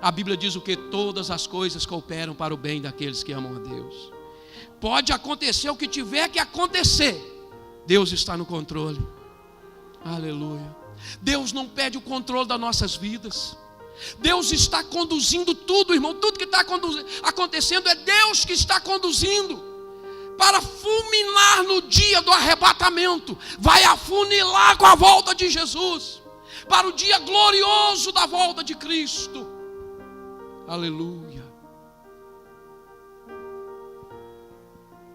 A Bíblia diz o que? Todas as coisas cooperam para o bem daqueles que amam a Deus. Pode acontecer o que tiver que acontecer, Deus está no controle. Aleluia. Deus não perde o controle das nossas vidas. Deus está conduzindo tudo, irmão. Tudo que está acontecendo é Deus que está conduzindo. Para fulminar no dia do arrebatamento, vai afunilar com a volta de Jesus, para o dia glorioso da volta de Cristo. Aleluia.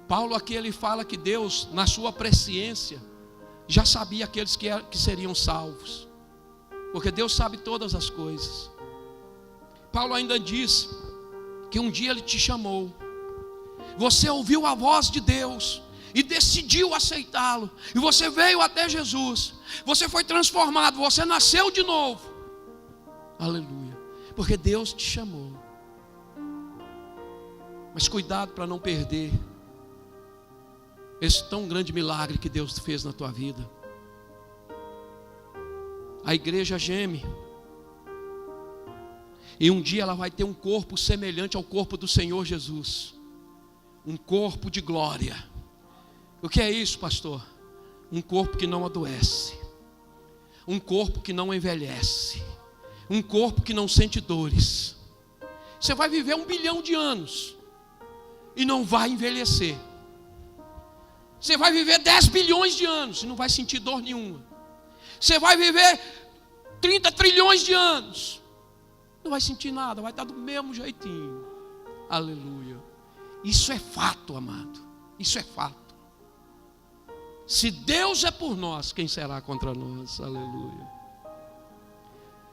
Paulo aqui ele fala que Deus, na sua presciência, já sabia aqueles que seriam salvos, porque Deus sabe todas as coisas. Paulo ainda diz que um dia Ele te chamou, você ouviu a voz de Deus e decidiu aceitá-lo, e você veio até Jesus, você foi transformado, você nasceu de novo. Aleluia. Porque Deus te chamou. Mas cuidado para não perder esse tão grande milagre que Deus fez na tua vida. A igreja geme, e um dia ela vai ter um corpo semelhante ao corpo do Senhor Jesus, um corpo de glória. O que é isso, pastor? Um corpo que não adoece, um corpo que não envelhece, um corpo que não sente dores. Você vai viver 1 bilhão de anos e não vai envelhecer. Você vai viver 10 bilhões de anos e não vai sentir dor nenhuma. Você vai viver 30 trilhões de anos, não vai sentir nada, vai estar do mesmo jeitinho. Aleluia. Isso é fato, amado. Isso é fato. Se Deus é por nós, quem será contra nós? Aleluia.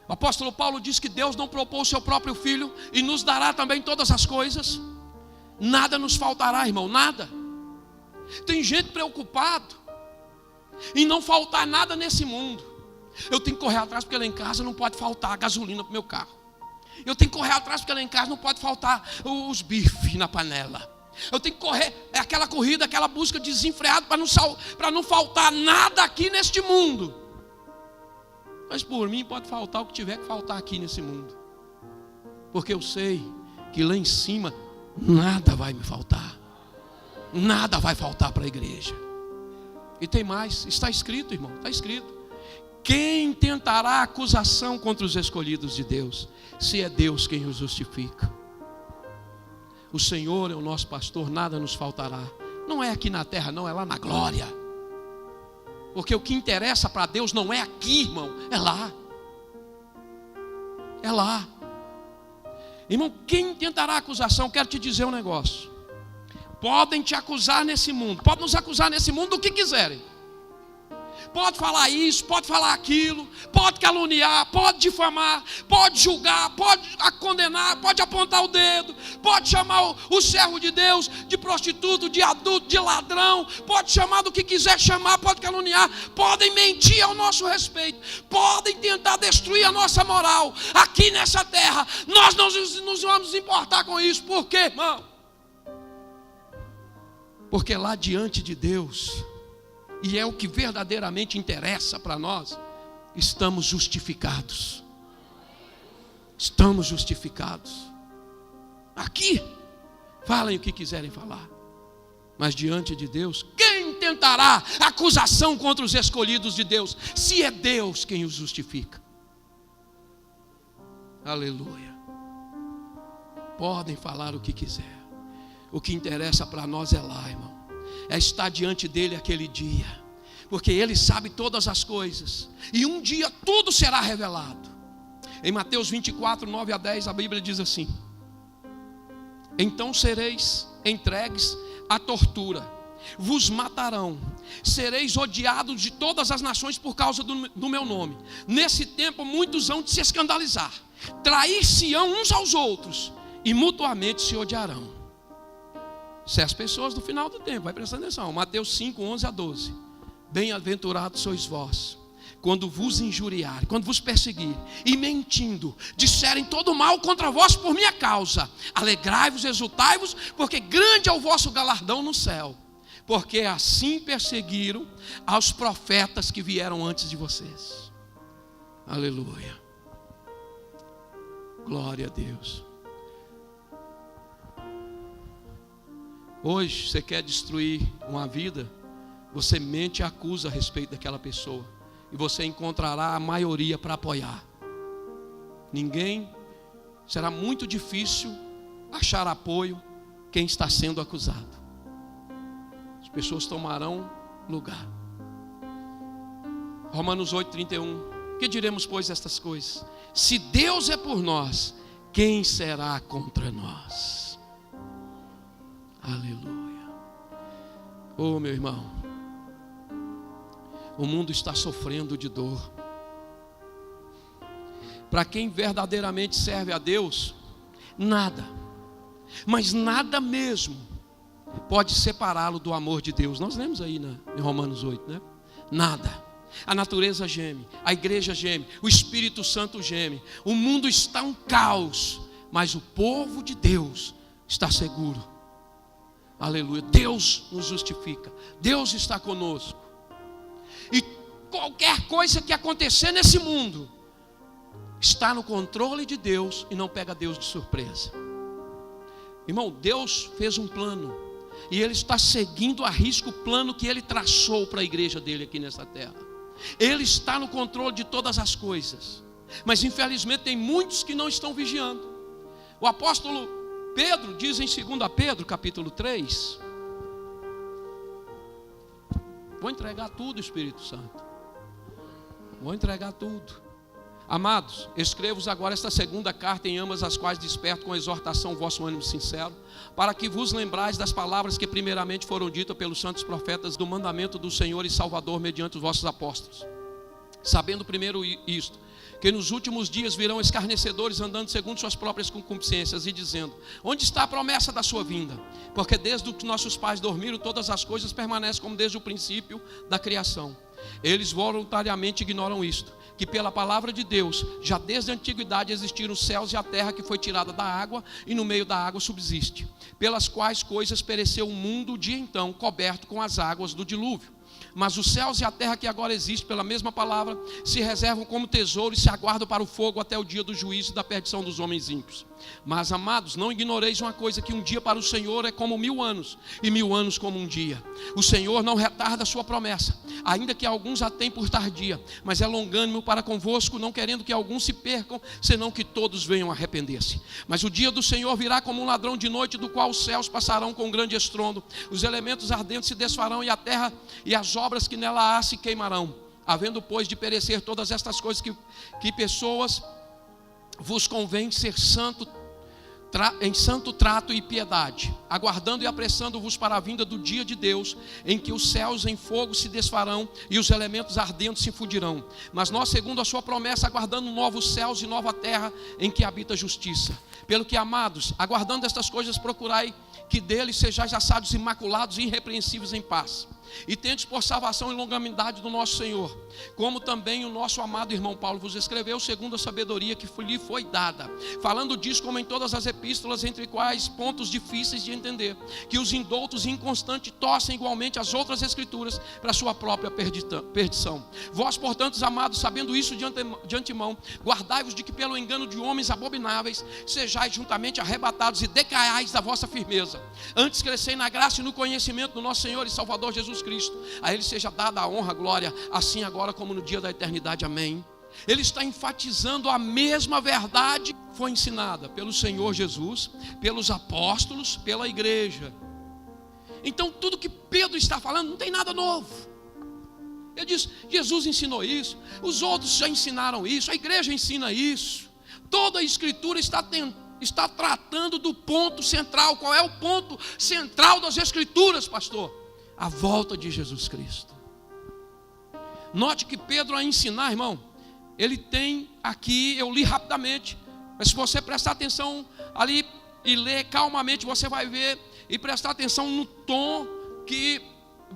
O apóstolo Paulo diz que Deus não propôs o seu próprio filho e nos dará também todas as coisas. Nada nos faltará, irmão, nada. Tem gente preocupado em não faltar nada nesse mundo. Eu tenho que correr atrás porque lá em casa não pode faltar gasolina para o meu carro. Eu tenho que correr atrás porque lá em casa não pode faltar os bifes na panela. Eu tenho que correr, é aquela corrida, aquela busca desenfreada para não faltar nada aqui neste mundo. Mas por mim pode faltar o que tiver que faltar aqui nesse mundo, porque eu sei que lá em cima nada vai me faltar. Nada vai faltar para a igreja. E tem mais, está escrito, irmão, está escrito. Quem tentará acusação contra os escolhidos de Deus, se é Deus quem os justifica? O Senhor é o nosso pastor, nada nos faltará. Não é aqui na terra, não, é lá na glória. Porque o que interessa para Deus não é aqui, irmão, é lá. É lá. Irmão, quem tentará acusação? Quero te dizer um negócio. Podem te acusar nesse mundo, podem nos acusar nesse mundo do que quiserem. Pode falar isso, pode falar aquilo, pode caluniar, pode difamar, pode julgar, pode condenar, pode apontar o dedo, pode chamar o servo de Deus de prostituto, de adulto, de ladrão, pode chamar do que quiser chamar, pode caluniar, podem mentir ao nosso respeito, podem tentar destruir a nossa moral aqui nessa terra. Nós não nos vamos importar com isso. Por quê, irmão? Porque lá diante de Deus, e é o que verdadeiramente interessa para nós, estamos justificados. Estamos justificados. Aqui, falem o que quiserem falar, mas diante de Deus, quem tentará acusação contra os escolhidos de Deus, se é Deus quem os justifica? Aleluia. Podem falar o que quiser, o que interessa para nós é lá, irmão. É estar diante dele aquele dia, porque ele sabe todas as coisas, e um dia tudo será revelado. Em Mateus 24, 9 a 10, a Bíblia diz assim: então sereis entregues à tortura, vos matarão, sereis odiados de todas as nações por causa do meu nome. Nesse tempo muitos hão de se escandalizar, trair-se-ão uns aos outros, e mutuamente se odiarão. Se as pessoas do final do tempo, vai prestando atenção, Mateus 5, 11 a 12. Bem-aventurados sois vós, quando vos injuriarem, quando vos perseguirem, e mentindo, disserem todo mal contra vós por minha causa, alegrai-vos, exultai-vos, porque grande é o vosso galardão no céu, porque assim perseguiram aos profetas que vieram antes de vocês. Aleluia, glória a Deus. Hoje você quer destruir uma vida, você mente e acusa a respeito daquela pessoa, e você encontrará a maioria para apoiar. Será muito difícil achar apoio quem está sendo acusado. As pessoas tomarão lugar. Romanos 8:31. Que diremos, pois, estas coisas? Se Deus é por nós, quem será contra nós? Aleluia. Oh, meu irmão, o mundo está sofrendo de dor. Para quem verdadeiramente serve a Deus, nada, mas nada mesmo, pode separá-lo do amor de Deus. Nós lemos aí em Romanos 8, né? Nada. A natureza geme, a igreja geme, o Espírito Santo geme. O mundo está um caos, mas o povo de Deus está seguro. Aleluia. Deus nos justifica. Deus está conosco. E qualquer coisa que acontecer nesse mundo está no controle de Deus e não pega Deus de surpresa. Irmão, Deus fez um plano e Ele está seguindo a risco o plano que Ele traçou para a igreja dele aqui nessa terra. Ele está no controle de todas as coisas, mas infelizmente tem muitos que não estão vigiando. O apóstolo Pedro diz em 2 Pedro capítulo 3, vou entregar tudo, Espírito Santo, vou entregar tudo. Amados, escrevo-vos agora esta segunda carta, em ambas as quais desperto com exortação o vosso ânimo sincero, para que vos lembrais das palavras que primeiramente foram ditas pelos santos profetas, do mandamento do Senhor e Salvador mediante os vossos apóstolos. Sabendo primeiro isto, que nos últimos dias virão escarnecedores andando segundo suas próprias concupiscências e dizendo: onde está a promessa da sua vinda? Porque desde que nossos pais dormiram, todas as coisas permanecem como desde o princípio da criação. Eles voluntariamente ignoram isto, que pela palavra de Deus, já desde a antiguidade existiram os céus e a terra que foi tirada da água e no meio da água subsiste, pelas quais coisas pereceu o mundo de então, coberto com as águas do dilúvio. Mas os céus e a terra que agora existem, pela mesma palavra, se reservam como tesouro e se aguardam para o fogo até o dia do juízo e da perdição dos homens ímpios. Mas, amados, não ignoreis uma coisa, que um dia para o Senhor é como 1000 anos, e 1000 anos como um dia. O Senhor não retarda a sua promessa, ainda que alguns a tenham por tardia, mas é longânimo para convosco, não querendo que alguns se percam, senão que todos venham a arrepender-se. Mas o dia do Senhor virá como um ladrão de noite, do qual os céus passarão com um grande estrondo, os elementos ardentes se desfarão, e a terra e as obras que nela há se queimarão. Havendo, pois, de perecer todas estas coisas, que pessoas vos convém ser em santo trato e piedade, aguardando e apressando-vos para a vinda do dia de Deus, em que os céus em fogo se desfarão e os elementos ardentes se fundirão. Mas nós, segundo a sua promessa, aguardando novos céus e nova terra, em que habita a justiça. Pelo que, amados, aguardando estas coisas, procurai que deles sejais achados imaculados e irrepreensíveis em paz, e tendes por salvação e longanimidade do nosso Senhor, como também o nosso amado irmão Paulo vos escreveu, segundo a sabedoria que lhe foi dada, falando disso como em todas as epístolas, entre quais pontos difíceis de entender, que os indoutos e inconstantes torcem igualmente as outras escrituras para a sua própria perdição. Vós, portanto, amados, sabendo isso de antemão, guardai-vos de que pelo engano de homens abomináveis sejais juntamente arrebatados e decaiais da vossa firmeza. Antes crescei na graça e no conhecimento do nosso Senhor e Salvador Jesus Cristo. A Ele seja dada a honra, a glória, assim agora como no dia da eternidade. Amém. Ele está enfatizando a mesma verdade que foi ensinada pelo Senhor Jesus, pelos apóstolos, pela igreja. Então tudo que Pedro está falando não tem nada novo. Ele diz: Jesus ensinou isso, os outros já ensinaram isso, a igreja ensina isso. Toda a escritura está tratando do ponto central. Qual é o ponto central das escrituras, pastor? A volta de Jesus Cristo. Note que Pedro, a ensinar, irmão, ele tem aqui, eu li rapidamente, mas se você prestar atenção ali e ler calmamente, você vai ver e prestar atenção no tom que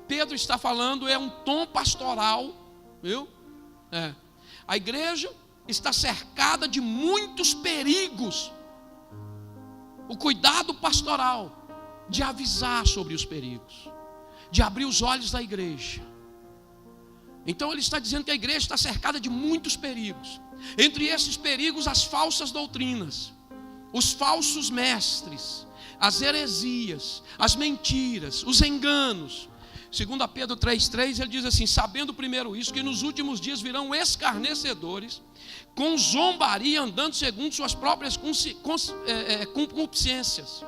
Pedro está falando. É um tom pastoral, viu? A igreja está cercada de muitos perigos. O cuidado pastoral de avisar sobre os perigos, de abrir os olhos da igreja. Então ele está dizendo que a igreja está cercada de muitos perigos. Entre esses perigos, as falsas doutrinas, os falsos mestres, as heresias, as mentiras, os enganos. 2 Pedro 3,3, ele diz assim: sabendo primeiro isso, que nos últimos dias virão escarnecedores, com zombaria, andando segundo suas próprias concupiscências.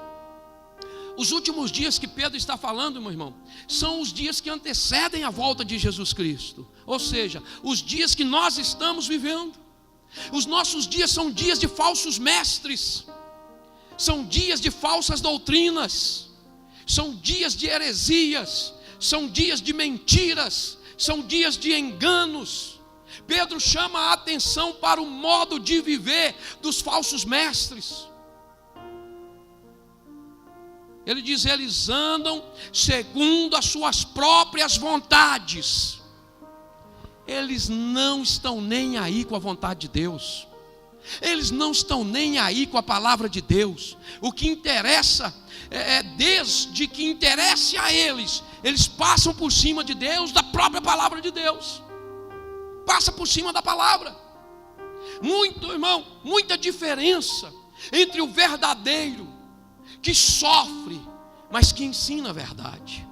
Os últimos dias que Pedro está falando, meu irmão, são os dias que antecedem a volta de Jesus Cristo. Ou seja, os dias que nós estamos vivendo. Os nossos dias são dias de falsos mestres, são dias de falsas doutrinas, são dias de heresias, são dias de mentiras, são dias de enganos. Pedro chama a atenção para o modo de viver dos falsos mestres. Ele diz: eles andam segundo as suas próprias vontades. Eles não estão nem aí com a vontade de Deus. Eles não estão nem aí com a palavra de Deus. O que interessa desde que interesse a eles, eles passam por cima de Deus, da própria palavra de Deus. Passa por cima da palavra. Muito, irmão, muita diferença entre o verdadeiro, que sofre, mas que ensina a verdade.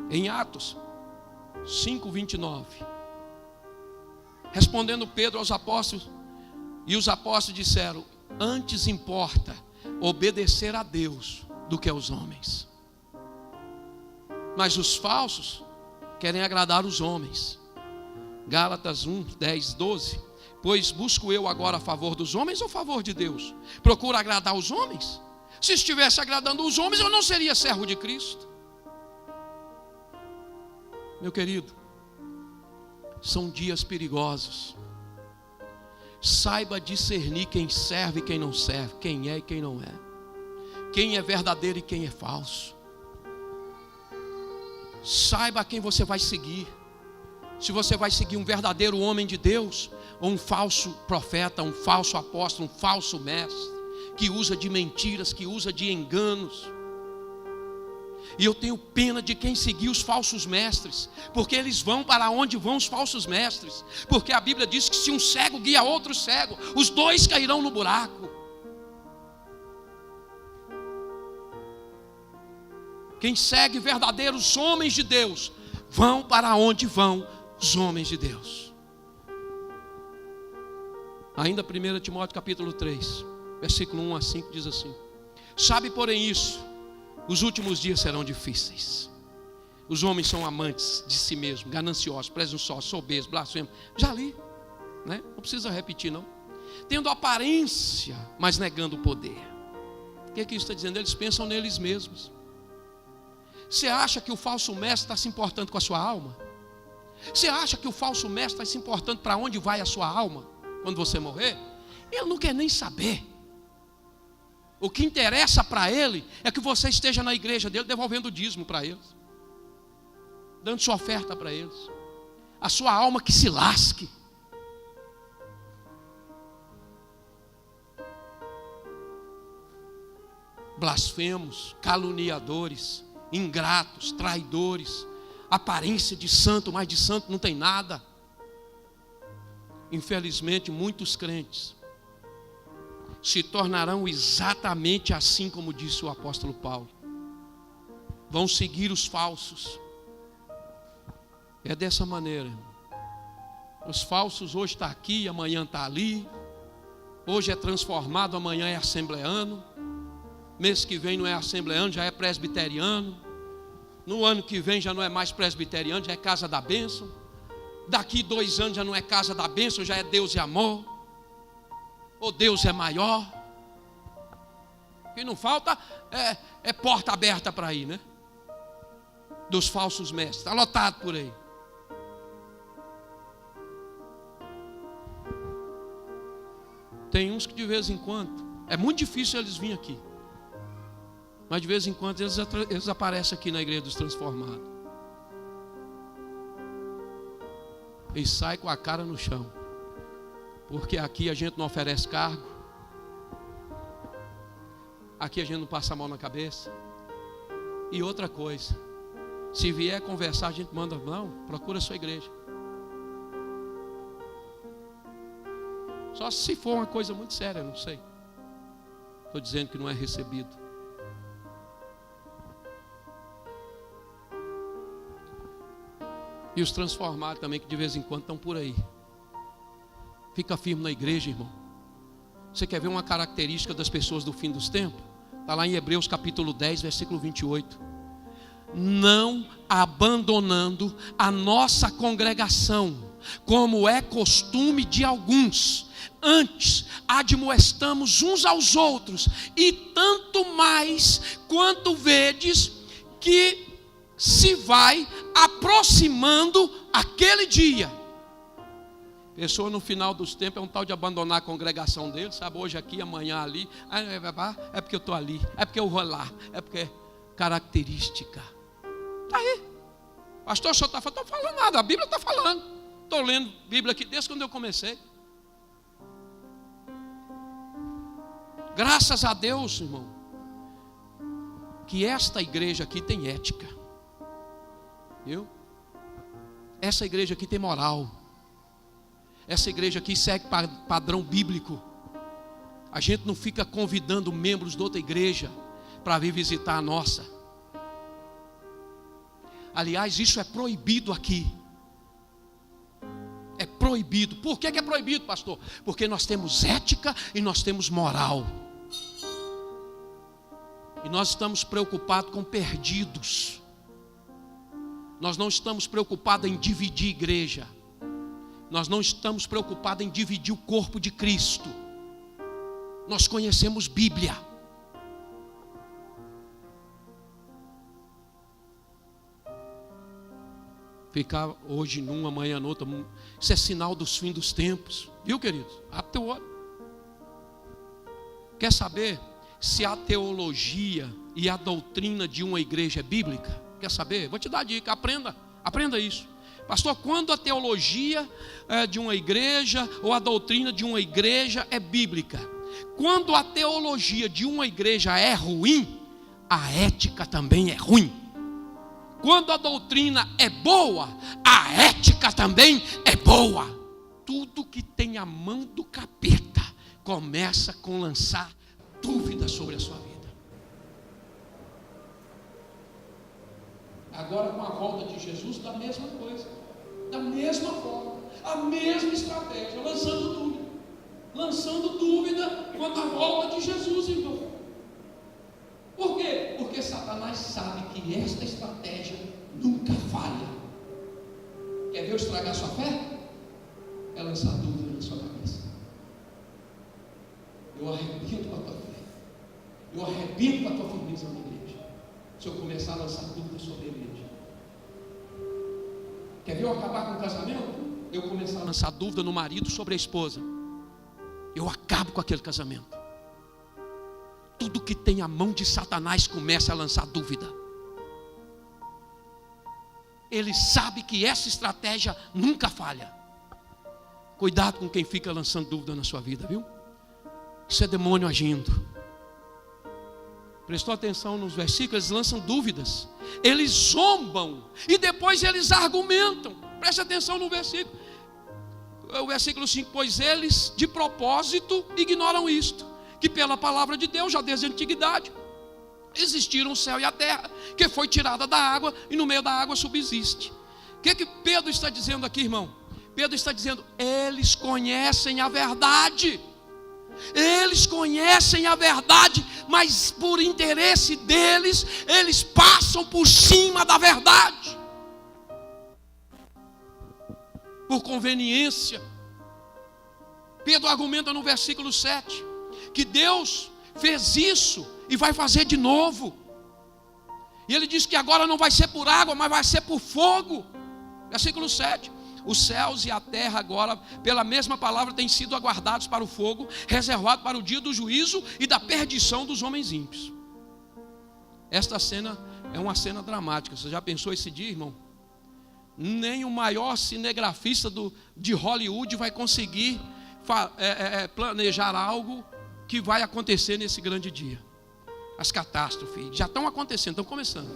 Em Atos 5:29, respondendo Pedro aos apóstolos, e os apóstolos disseram: antes importa obedecer a Deus do que aos homens. Mas os falsos querem agradar os homens. Gálatas 1:10-12. Pois busco eu agora a favor dos homens ou a favor de Deus? Procuro agradar os homens? Se estivesse agradando os homens, eu não seria servo de Cristo. Meu querido, são dias perigosos. Saiba discernir quem serve e quem não serve, quem é e quem não é, quem é verdadeiro e quem é falso. Saiba quem você vai seguir. Se você vai seguir um verdadeiro homem de Deus, ou um falso profeta, um falso apóstolo, um falso mestre, que usa de mentiras, que usa de enganos. E eu tenho pena de quem seguir os falsos mestres, porque eles vão para onde vão os falsos mestres. Porque a Bíblia diz que se um cego guia outro cego, os dois cairão no buraco. Quem segue verdadeiros homens de Deus, vão para onde vão os homens de Deus. Ainda 1 Timóteo capítulo 3, versículo 1-5 diz assim: sabe, porém, isso, os últimos dias serão difíceis. Os homens são amantes de si mesmos, gananciosos, presunçosos, soberbos, blasfemos. Já li, né? Não precisa repetir não. Tendo aparência, mas negando o poder. O que é que isso está dizendo? Eles pensam neles mesmos. Você acha que o falso mestre está se importando com a sua alma? Você acha que o falso mestre está se importando para onde vai a sua alma quando você morrer? Ele não quer nem saber. O que interessa para ele é que você esteja na igreja dele, devolvendo o dízimo para eles, dando sua oferta para eles. A sua alma que se lasque. Blasfemos, caluniadores, ingratos, traidores, aparência de santo, mas de santo não tem nada. Infelizmente, muitos crentes se tornarão exatamente assim como disse o apóstolo Paulo. Vão seguir os falsos. É dessa maneira. Os falsos hoje estão aqui, amanhã está ali. Hoje é transformado, amanhã é assembleano. Mês que vem não é assembleano, já é presbiteriano. No ano que vem já não é mais presbiteriano, já é casa da bênção. Daqui 2 anos já não é casa da bênção, já é Deus e amor. Ou Deus é maior. O que não falta é porta aberta para ir, né? Dos falsos mestres. Está lotado por aí. Tem uns que de vez em quando, é muito difícil eles virem aqui, mas de vez em quando eles aparecem aqui na igreja dos transformados. e sai com a cara no chão. Porque aqui a gente não oferece cargo. Aqui a gente não passa a mão na cabeça. E outra coisa, se vier conversar, a gente manda, não, procura a sua igreja. Só se for uma coisa muito séria, não sei. Estou dizendo que não é recebido. E os transformados também, que de vez em quando estão por aí. Fica firme na igreja, irmão. Você quer ver uma característica das pessoas do fim dos tempos? Está lá em Hebreus capítulo 10, versículo 28. Não abandonando a nossa congregação, como é costume de alguns. Antes, admoestamos uns aos outros, e tanto mais quanto vedes que se vai aproximando aquele dia. Pessoa no final dos tempos é um tal de abandonar a congregação dele, sabe, hoje aqui, amanhã ali. É porque eu estou ali, é porque eu vou lá, é porque é característica. Está aí. Pastor, o senhor está falando? Não estou falando nada, a Bíblia está falando. Estou lendo Bíblia aqui desde quando eu comecei. Graças a Deus, irmão, que esta igreja aqui tem ética. Viu? Essa igreja aqui tem moral. Essa igreja aqui segue padrão bíblico. A gente não fica convidando membros de outra igreja para vir visitar a nossa. Aliás, isso é proibido aqui. É proibido. Por que é proibido, pastor? Porque nós temos ética e nós temos moral. E nós estamos preocupados com perdidos. Nós não estamos preocupados em dividir igreja. Nós não estamos preocupados em dividir o corpo de Cristo. Nós conhecemos Bíblia. Ficar hoje numa, amanhã noutra, isso é sinal dos fins dos tempos. Viu, queridos? Abre teu olho. Quer saber se a teologia e a doutrina de uma igreja é bíblica? Quer saber? Vou te dar a dica, aprenda isso. Pastor, quando a teologia de uma igreja ou a doutrina de uma igreja é bíblica? Quando a teologia de uma igreja é ruim, a ética também é ruim. Quando a doutrina é boa, a ética também é boa. Tudo que tem a mão do capeta começa com lançar dúvidas sobre a sua vida. Agora, com a volta de Jesus, da mesma coisa, da mesma forma, a mesma estratégia, lançando dúvida quanto à volta de Jesus, irmão. Por quê? Porque Satanás sabe que esta estratégia nunca falha. Quer ver eu estragar sua fé? É lançar dúvida na sua cabeça. Eu arrebento com a tua fé, eu arrebento com a tua firmeza na igreja, se eu começar a lançar dúvidas sobre a igreja. Quer ver eu acabar com o casamento? Eu começar a lançar dúvida no marido sobre a esposa, eu acabo com aquele casamento. Tudo que tem a mão de Satanás começa a lançar dúvida. Ele sabe que essa estratégia nunca falha. Cuidado com quem fica lançando dúvida na sua vida, viu? Isso é demônio agindo. Prestou atenção nos versículos? Eles lançam dúvidas, eles zombam e depois eles argumentam. Preste atenção no versículo. O versículo 5: pois eles de propósito ignoram isto, que pela palavra de Deus já desde a antiguidade existiram o céu e a terra, que foi tirada da água e no meio da água subsiste. O que Pedro está dizendo aqui, irmão? Pedro está dizendo: eles conhecem a verdade. Eles conhecem a verdade, mas por interesse deles, eles passam por cima da verdade, por conveniência. Pedro argumenta no versículo 7 que Deus fez isso e vai fazer de novo. E ele diz que agora não vai ser por água, mas vai ser por fogo. Versículo 7: os céus e a terra agora, pela mesma palavra, têm sido aguardados para o fogo, reservado para o dia do juízo e da perdição dos homens ímpios. Esta cena é uma cena dramática. Você já pensou esse dia, irmão? Nem o maior cinegrafista de Hollywood vai conseguir planejar algo que vai acontecer nesse grande dia. As catástrofes já estão acontecendo, estão começando.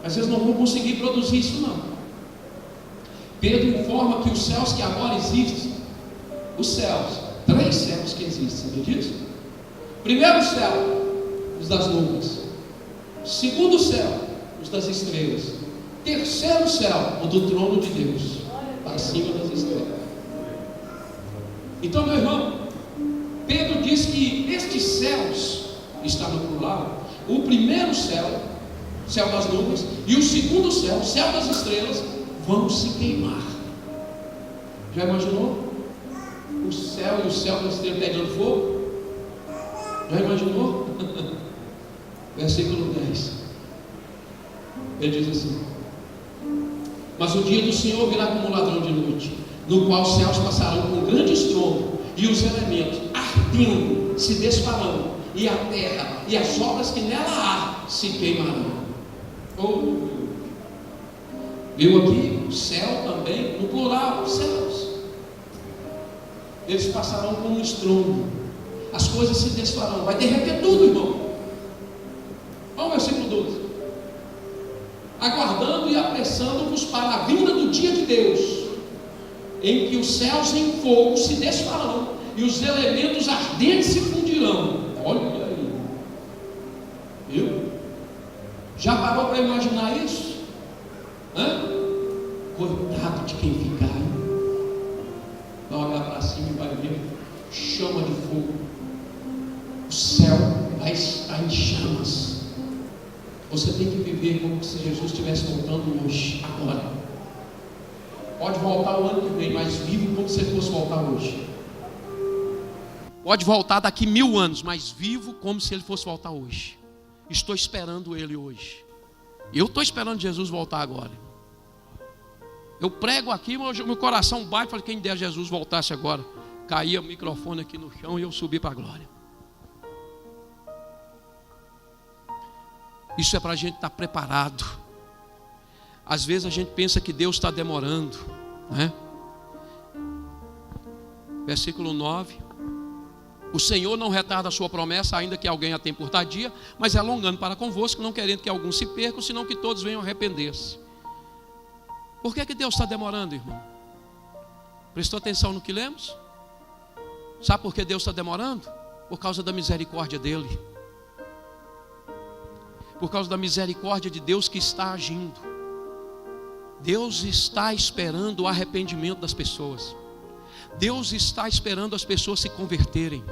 Às vezes não vão conseguir produzir isso não. Pedro informa que os céus que agora existem, os céus, 3 céus que existem, sabia disso? Primeiro céu, os das nuvens. Segundo céu, os das estrelas. Terceiro céu, o do trono de Deus, acima das estrelas. Então, meu irmão, Pedro diz que estes céus, está no plural, o primeiro céu, céu das nuvens, e o segundo céu, céu das estrelas, vão se queimar. Já imaginou? O céu e o céu das estrelas pegando fogo? Já imaginou? Versículo 10. Ele diz assim: mas o dia do Senhor virá como um ladrão de noite, no qual os céus passarão com grande estrondo, e os elementos ardendo se desfarão, e a terra e as obras que nela há se queimarão. Oh, viu aqui? O céu também, no plural, os céus. Eles passarão com um estrondo, as coisas se desfarão, vai derreter tudo, irmão. Olha o versículo 12: aguardando e apressando-vos para a vinda do dia de Deus, em que os céus em fogo se desfarão e os elementos ardentes se fundirão. Olha aí, viu? Já parou para imaginar isso? Coitado de quem ficar, vai olhar para cima e vai ver chama de fogo, o céu vai estar em chamas. Você tem que viver como se Jesus estivesse voltando hoje, agora. Pode voltar o ano que vem, mas vivo como se ele fosse voltar hoje. Pode voltar daqui 1000 anos, mas vivo como se ele fosse voltar hoje. Estou esperando ele hoje. Eu estou esperando Jesus voltar agora. Eu prego aqui, meu coração bate, falei, quem dera Jesus voltasse agora. Caía o microfone aqui no chão e eu subi para a glória. Isso é para a gente estar preparado. Às vezes a gente pensa que Deus está demorando, né? Versículo 9: o Senhor não retarda a sua promessa, ainda que alguém a tenha por tardia, mas é alongando para convosco, não querendo que alguns se percam, senão que todos venham arrepender-se. Por que Deus está demorando, irmão? Prestou atenção no que lemos? Sabe por que Deus está demorando? Por causa da misericórdia dele. Por causa da misericórdia de Deus que está agindo. Deus está esperando o arrependimento das pessoas. Deus está esperando as pessoas se converterem.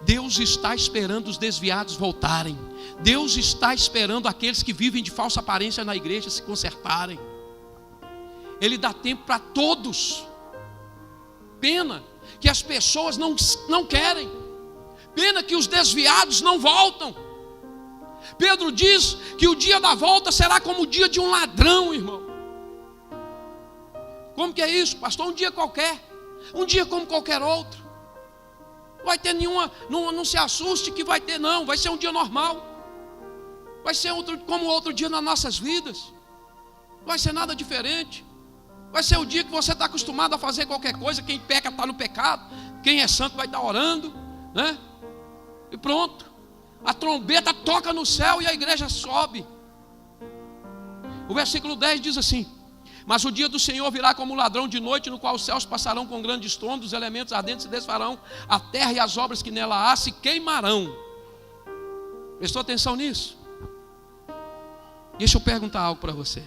Deus está esperando os desviados voltarem. Deus está esperando aqueles que vivem de falsa aparência na igreja se consertarem. Ele dá tempo para todos. Pena que as pessoas não querem. Pena que os desviados não voltam. Pedro diz que o dia da volta será como o dia de um ladrão, irmão. Como que é isso, pastor? Um dia qualquer, um dia como qualquer outro. Não vai ter nenhuma, não se assuste que vai ter, não. Vai ser um dia normal. Vai ser como outro dia nas nossas vidas. Não vai ser nada diferente. Vai ser o dia que você está acostumado a fazer qualquer coisa. Quem peca está no pecado. Quem é santo vai estar orando, né? E pronto. A trombeta toca no céu e a igreja sobe. O versículo 10 diz assim: mas o dia do Senhor virá como um ladrão de noite, no qual os céus passarão com grande estrondo, os elementos ardentes se desfarão, a terra e as obras que nela há se queimarão. Prestou atenção nisso? Deixa eu perguntar algo para você.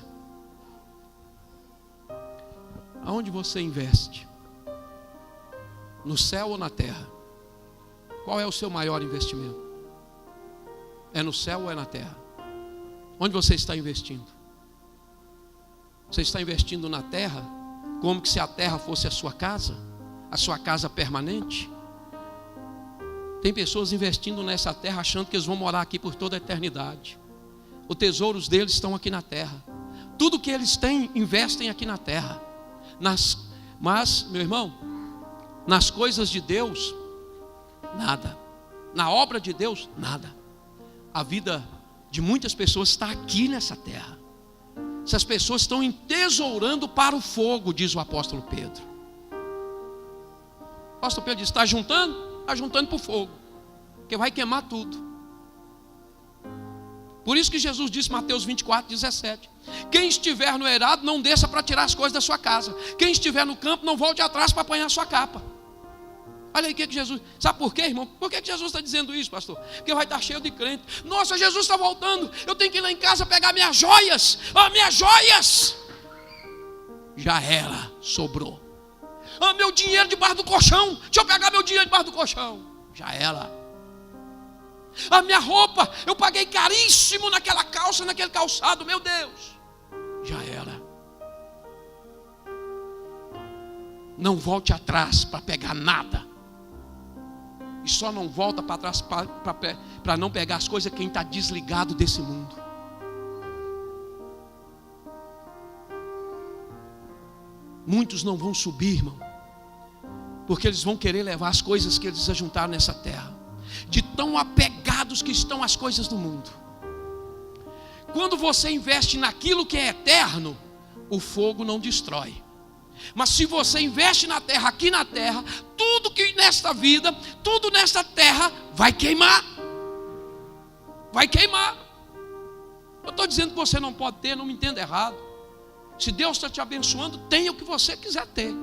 Aonde você investe? No céu ou na terra? Qual é o seu maior investimento? É no céu ou é na terra? Onde você está investindo? Você está investindo na terra, como que se a terra fosse a sua casa permanente? Tem pessoas investindo nessa terra achando que eles vão morar aqui por toda a eternidade. Os tesouros deles estão aqui na terra. Tudo que eles têm, investem aqui na terra. Mas, meu irmão, nas coisas de Deus, nada. Na obra de Deus, nada. A vida de muitas pessoas está aqui nessa terra. Essas pessoas estão entesourando para o fogo, diz o apóstolo Pedro. O apóstolo Pedro diz: está juntando? Está juntando para o fogo, porque vai queimar tudo. Por isso que Jesus disse, Mateus 24:17: quem estiver no eirado, não desça para tirar as coisas da sua casa. Quem estiver no campo, não volte atrás para apanhar a sua capa. Olha aí o que Jesus... Sabe por quê, irmão? Por que Jesus está dizendo isso, pastor? Porque vai estar cheio de crente. Nossa, Jesus está voltando, eu tenho que ir lá em casa pegar minhas joias. Minhas joias! Já era, sobrou. Meu dinheiro debaixo do colchão. Deixa eu pegar meu dinheiro debaixo do colchão. Já era. A minha roupa, eu paguei caríssimo naquela calça, naquele calçado, meu Deus. Já era. Não volte atrás para pegar nada. E só não volta para trás para não pegar as coisas quem está desligado desse mundo. Muitos não vão subir, irmão, porque eles vão querer levar as coisas que eles ajuntaram nessa terra, de tão apegados que estão às coisas do mundo. Quando você investe naquilo que é eterno, o fogo não destrói. Mas se você investe na terra, aqui na terra, tudo que nesta vida, tudo nesta terra vai queimar. Vai queimar. Eu estou dizendo que você não pode ter, não me entenda errado. Se Deus está te abençoando, tenha o que você quiser ter.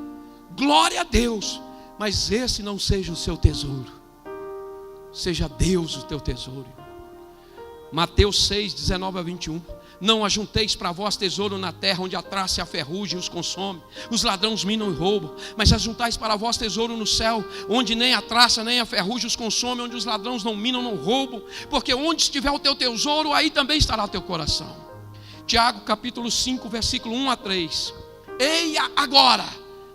Glória a Deus. Mas esse não seja o seu tesouro. Seja Deus o teu tesouro. Mateus 6:19-21. Não ajunteis para vós tesouro na terra, onde a traça e a ferrugem os consome, os ladrões minam e roubam. Mas ajuntais para vós tesouro no céu, onde nem a traça nem a ferrugem os consome, onde os ladrões não minam, não roubam. Porque onde estiver o teu tesouro, aí também estará o teu coração. Tiago capítulo 5, versículo 1-3. Eia agora,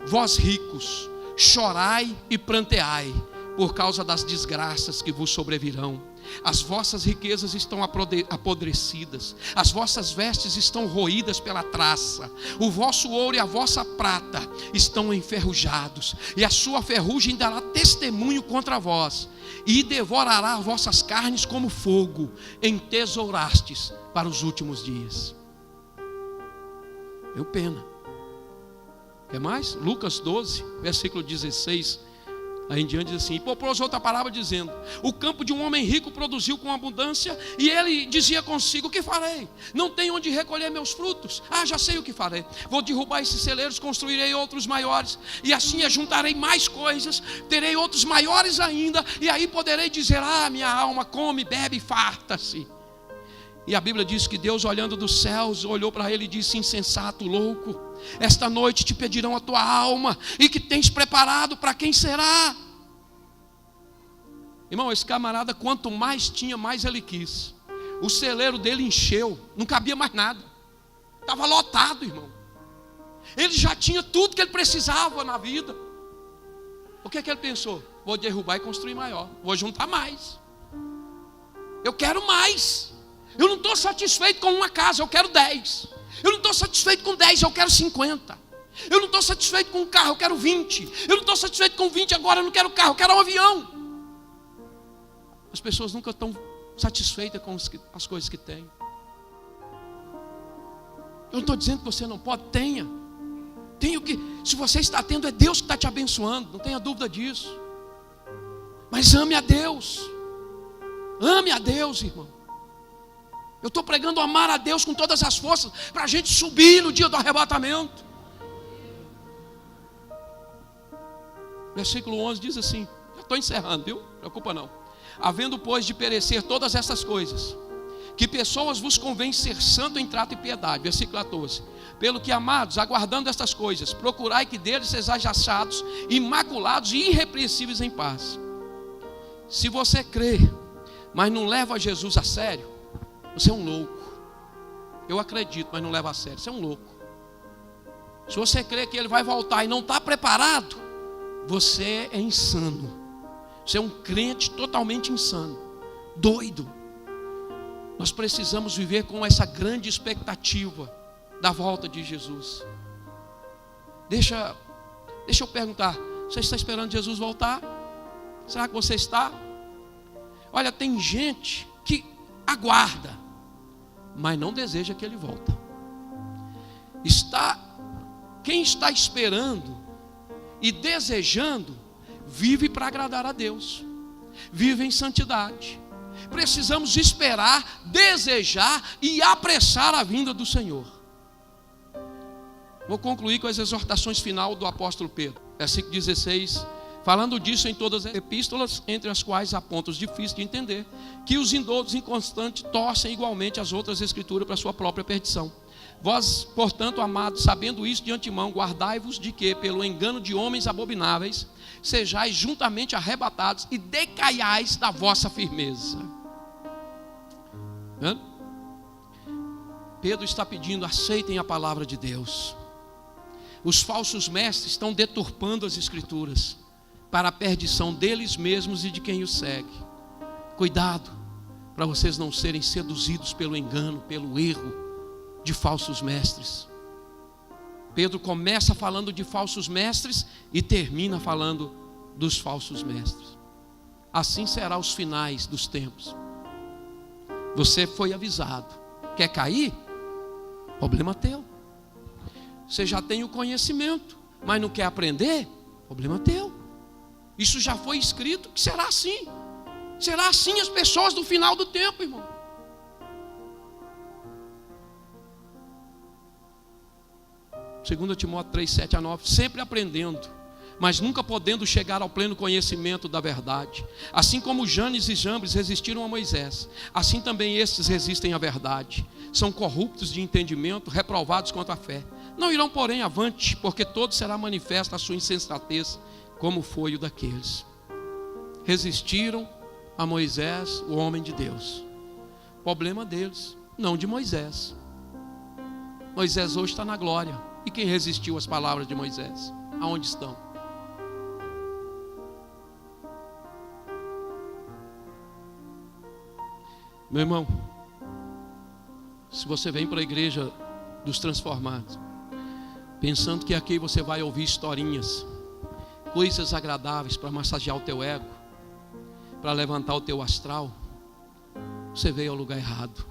vós ricos, chorai e pranteai, por causa das desgraças que vos sobrevirão. As vossas riquezas estão apodrecidas, as vossas vestes estão roídas pela traça, o vosso ouro e a vossa prata estão enferrujados, e a sua ferrugem dará testemunho contra vós, e devorará vossas carnes como fogo, entesourastes para os últimos dias. Meu pena. Quer mais? Lucas 12, versículo 16. Aí em diante diz assim: e propôs outra palavra dizendo: o campo de um homem rico produziu com abundância, e ele dizia consigo: o que farei? Não tenho onde recolher meus frutos. Já sei o que farei. Vou derrubar esses celeiros, construirei outros maiores, e assim ajuntarei mais coisas, terei outros maiores ainda, e aí poderei dizer: minha alma come, bebe e farta-se. E a Bíblia diz que Deus, olhando dos céus, olhou para ele e disse: insensato, louco, esta noite te pedirão a tua alma, e que tens preparado para quem será? Irmão, esse camarada, quanto mais tinha, mais ele quis. O celeiro dele encheu, não cabia mais nada, estava lotado, irmão. Ele já tinha tudo que ele precisava na vida. O que é que ele pensou? Vou derrubar e construir maior, vou juntar mais. Eu quero mais. Eu não estou satisfeito com uma casa, eu quero 10. Eu não estou satisfeito com 10, eu quero 50. Eu não estou satisfeito com um carro, eu quero 20. Eu não estou satisfeito com 20 agora, eu não quero carro, eu quero um avião. As pessoas nunca estão satisfeitas com as coisas que têm. Eu não estou dizendo que você não pode, tenha. Tenha o que, se você está tendo, é Deus que está te abençoando, não tenha dúvida disso. Mas ame a Deus. Ame a Deus, irmão. Eu estou pregando amar a Deus com todas as forças, para a gente subir no dia do arrebatamento. Versículo 11 diz assim, já estou encerrando, viu? Não preocupa não. Havendo, pois, de perecer todas essas coisas, que pessoas vos convém ser santo em trato e piedade. Versículo 14. Pelo que, amados, aguardando estas coisas, procurai que deles sejais achados, imaculados e irrepreensíveis em paz. Se você crê, mas não leva Jesus a sério, você é um louco. Eu acredito, mas não leva a sério. Você é um louco. Se você crê que ele vai voltar e não está preparado, você é insano. Você é um crente totalmente insano, doido. Nós precisamos viver com essa grande expectativa da volta de Jesus. Deixa eu perguntar: você está esperando Jesus voltar? Será que você está? Olha, tem gente que aguarda, mas não deseja que ele volte. Quem está esperando e desejando, vive para agradar a Deus, vive em santidade. Precisamos esperar, desejar e apressar a vinda do Senhor. Vou concluir com as exortações final do apóstolo Pedro, versículo 16, falando disso em todas as epístolas, entre as quais há pontos difíceis de entender, que os indoutos inconstantes torcem igualmente as outras escrituras para a sua própria perdição. Vós, portanto, amados, sabendo isso de antemão, guardai-vos de que, pelo engano de homens abomináveis, sejais juntamente arrebatados e decaiais da vossa firmeza. Pedro está pedindo: aceitem a palavra de Deus. Os falsos mestres estão deturpando as escrituras para a perdição deles mesmos e de quem os segue. Cuidado para vocês não serem seduzidos pelo engano, pelo erro de falsos mestres. Pedro começa falando de falsos mestres e termina falando dos falsos mestres. Assim será os finais dos tempos. Você foi avisado. Quer cair? Problema teu. Você já tem o conhecimento, mas não quer aprender? Problema teu. Isso já foi escrito que será assim. Será assim as pessoas do final do tempo, irmão. 2 Timóteo 3, 7 a 9, sempre aprendendo, mas nunca podendo chegar ao pleno conhecimento da verdade. Assim como Janes e Jambres resistiram a Moisés, assim também estes resistem à verdade. São corruptos de entendimento, reprovados quanto à fé. Não irão, porém, avante, porque todo será manifesta a sua insensatez, como foi o daqueles. Resistiram a Moisés, o homem de Deus. Problema deles, não de Moisés. Moisés hoje está na glória. E quem resistiu às palavras de Moisés? Aonde estão? Meu irmão, se você vem para a igreja dos transformados, pensando que aqui você vai ouvir historinhas, coisas agradáveis para massagear o teu ego, para levantar o teu astral, você veio ao lugar errado.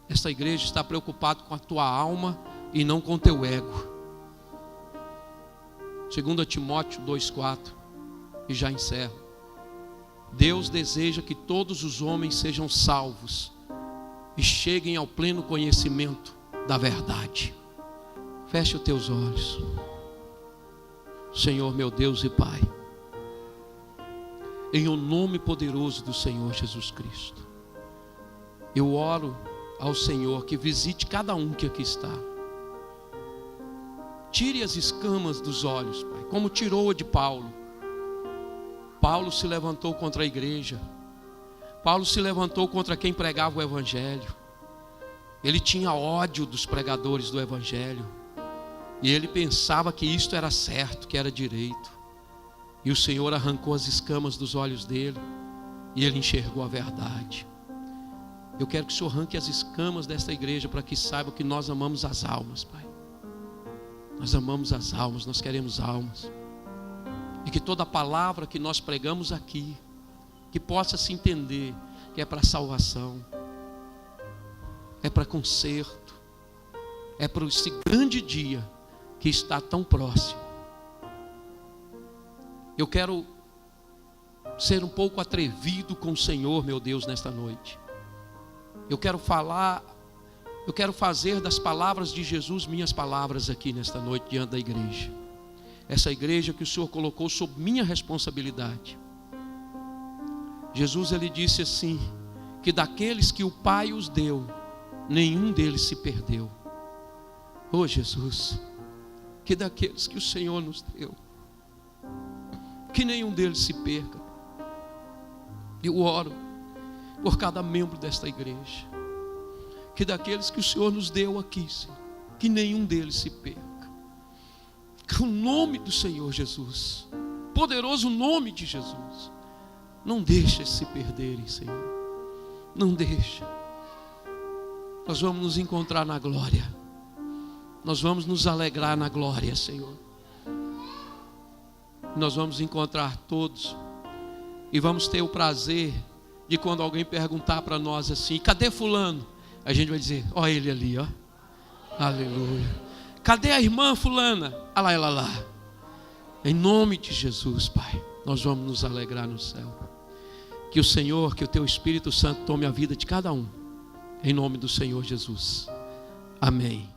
Esta igreja está preocupada com a tua alma e não com teu ego. 2 Timóteo 2,4, e já encerro. Deus deseja que todos os homens sejam salvos e cheguem ao pleno conhecimento da verdade. Feche os teus olhos. Senhor meu Deus e Pai, em o nome poderoso do Senhor Jesus Cristo, eu oro ao Senhor que visite cada um que aqui está. Tire as escamas dos olhos, Pai, como tirou a de Paulo. Paulo se levantou contra a igreja. Paulo se levantou contra quem pregava o evangelho. Ele tinha ódio dos pregadores do evangelho. E ele pensava que isto era certo, que era direito. E o Senhor arrancou as escamas dos olhos dele. E ele enxergou a verdade. Eu quero que o Senhor arranque as escamas desta igreja para que saiba que nós amamos as almas, Pai. Nós amamos as almas, nós queremos almas. E que toda palavra que nós pregamos aqui, que possa se entender que é para salvação, é para conserto, é para esse grande dia que está tão próximo. Eu quero ser um pouco atrevido com o Senhor, meu Deus, nesta noite. Eu quero fazer das palavras de Jesus minhas palavras aqui nesta noite diante da igreja. Essa igreja que o Senhor colocou sob minha responsabilidade. Jesus, ele disse assim, que daqueles que o Pai os deu, nenhum deles se perdeu. Oh Jesus, que daqueles que o Senhor nos deu, que nenhum deles se perca. Eu oro por cada membro desta igreja, que daqueles que o Senhor nos deu aqui, Senhor, que nenhum deles se perca. Que o nome do Senhor Jesus, poderoso nome de Jesus, não deixa se perderem, Senhor. Não deixa. Nós vamos nos encontrar na glória. Nós vamos nos alegrar na glória, Senhor. Nós vamos encontrar todos e vamos ter o prazer de quando alguém perguntar para nós assim: cadê fulano? A gente vai dizer: ó ele ali, ó. Aleluia. Cadê a irmã fulana? Ah lá, ela lá. Em nome de Jesus, Pai, nós vamos nos alegrar no céu. Que o Senhor, que o Teu Espírito Santo tome a vida de cada um. Em nome do Senhor Jesus. Amém.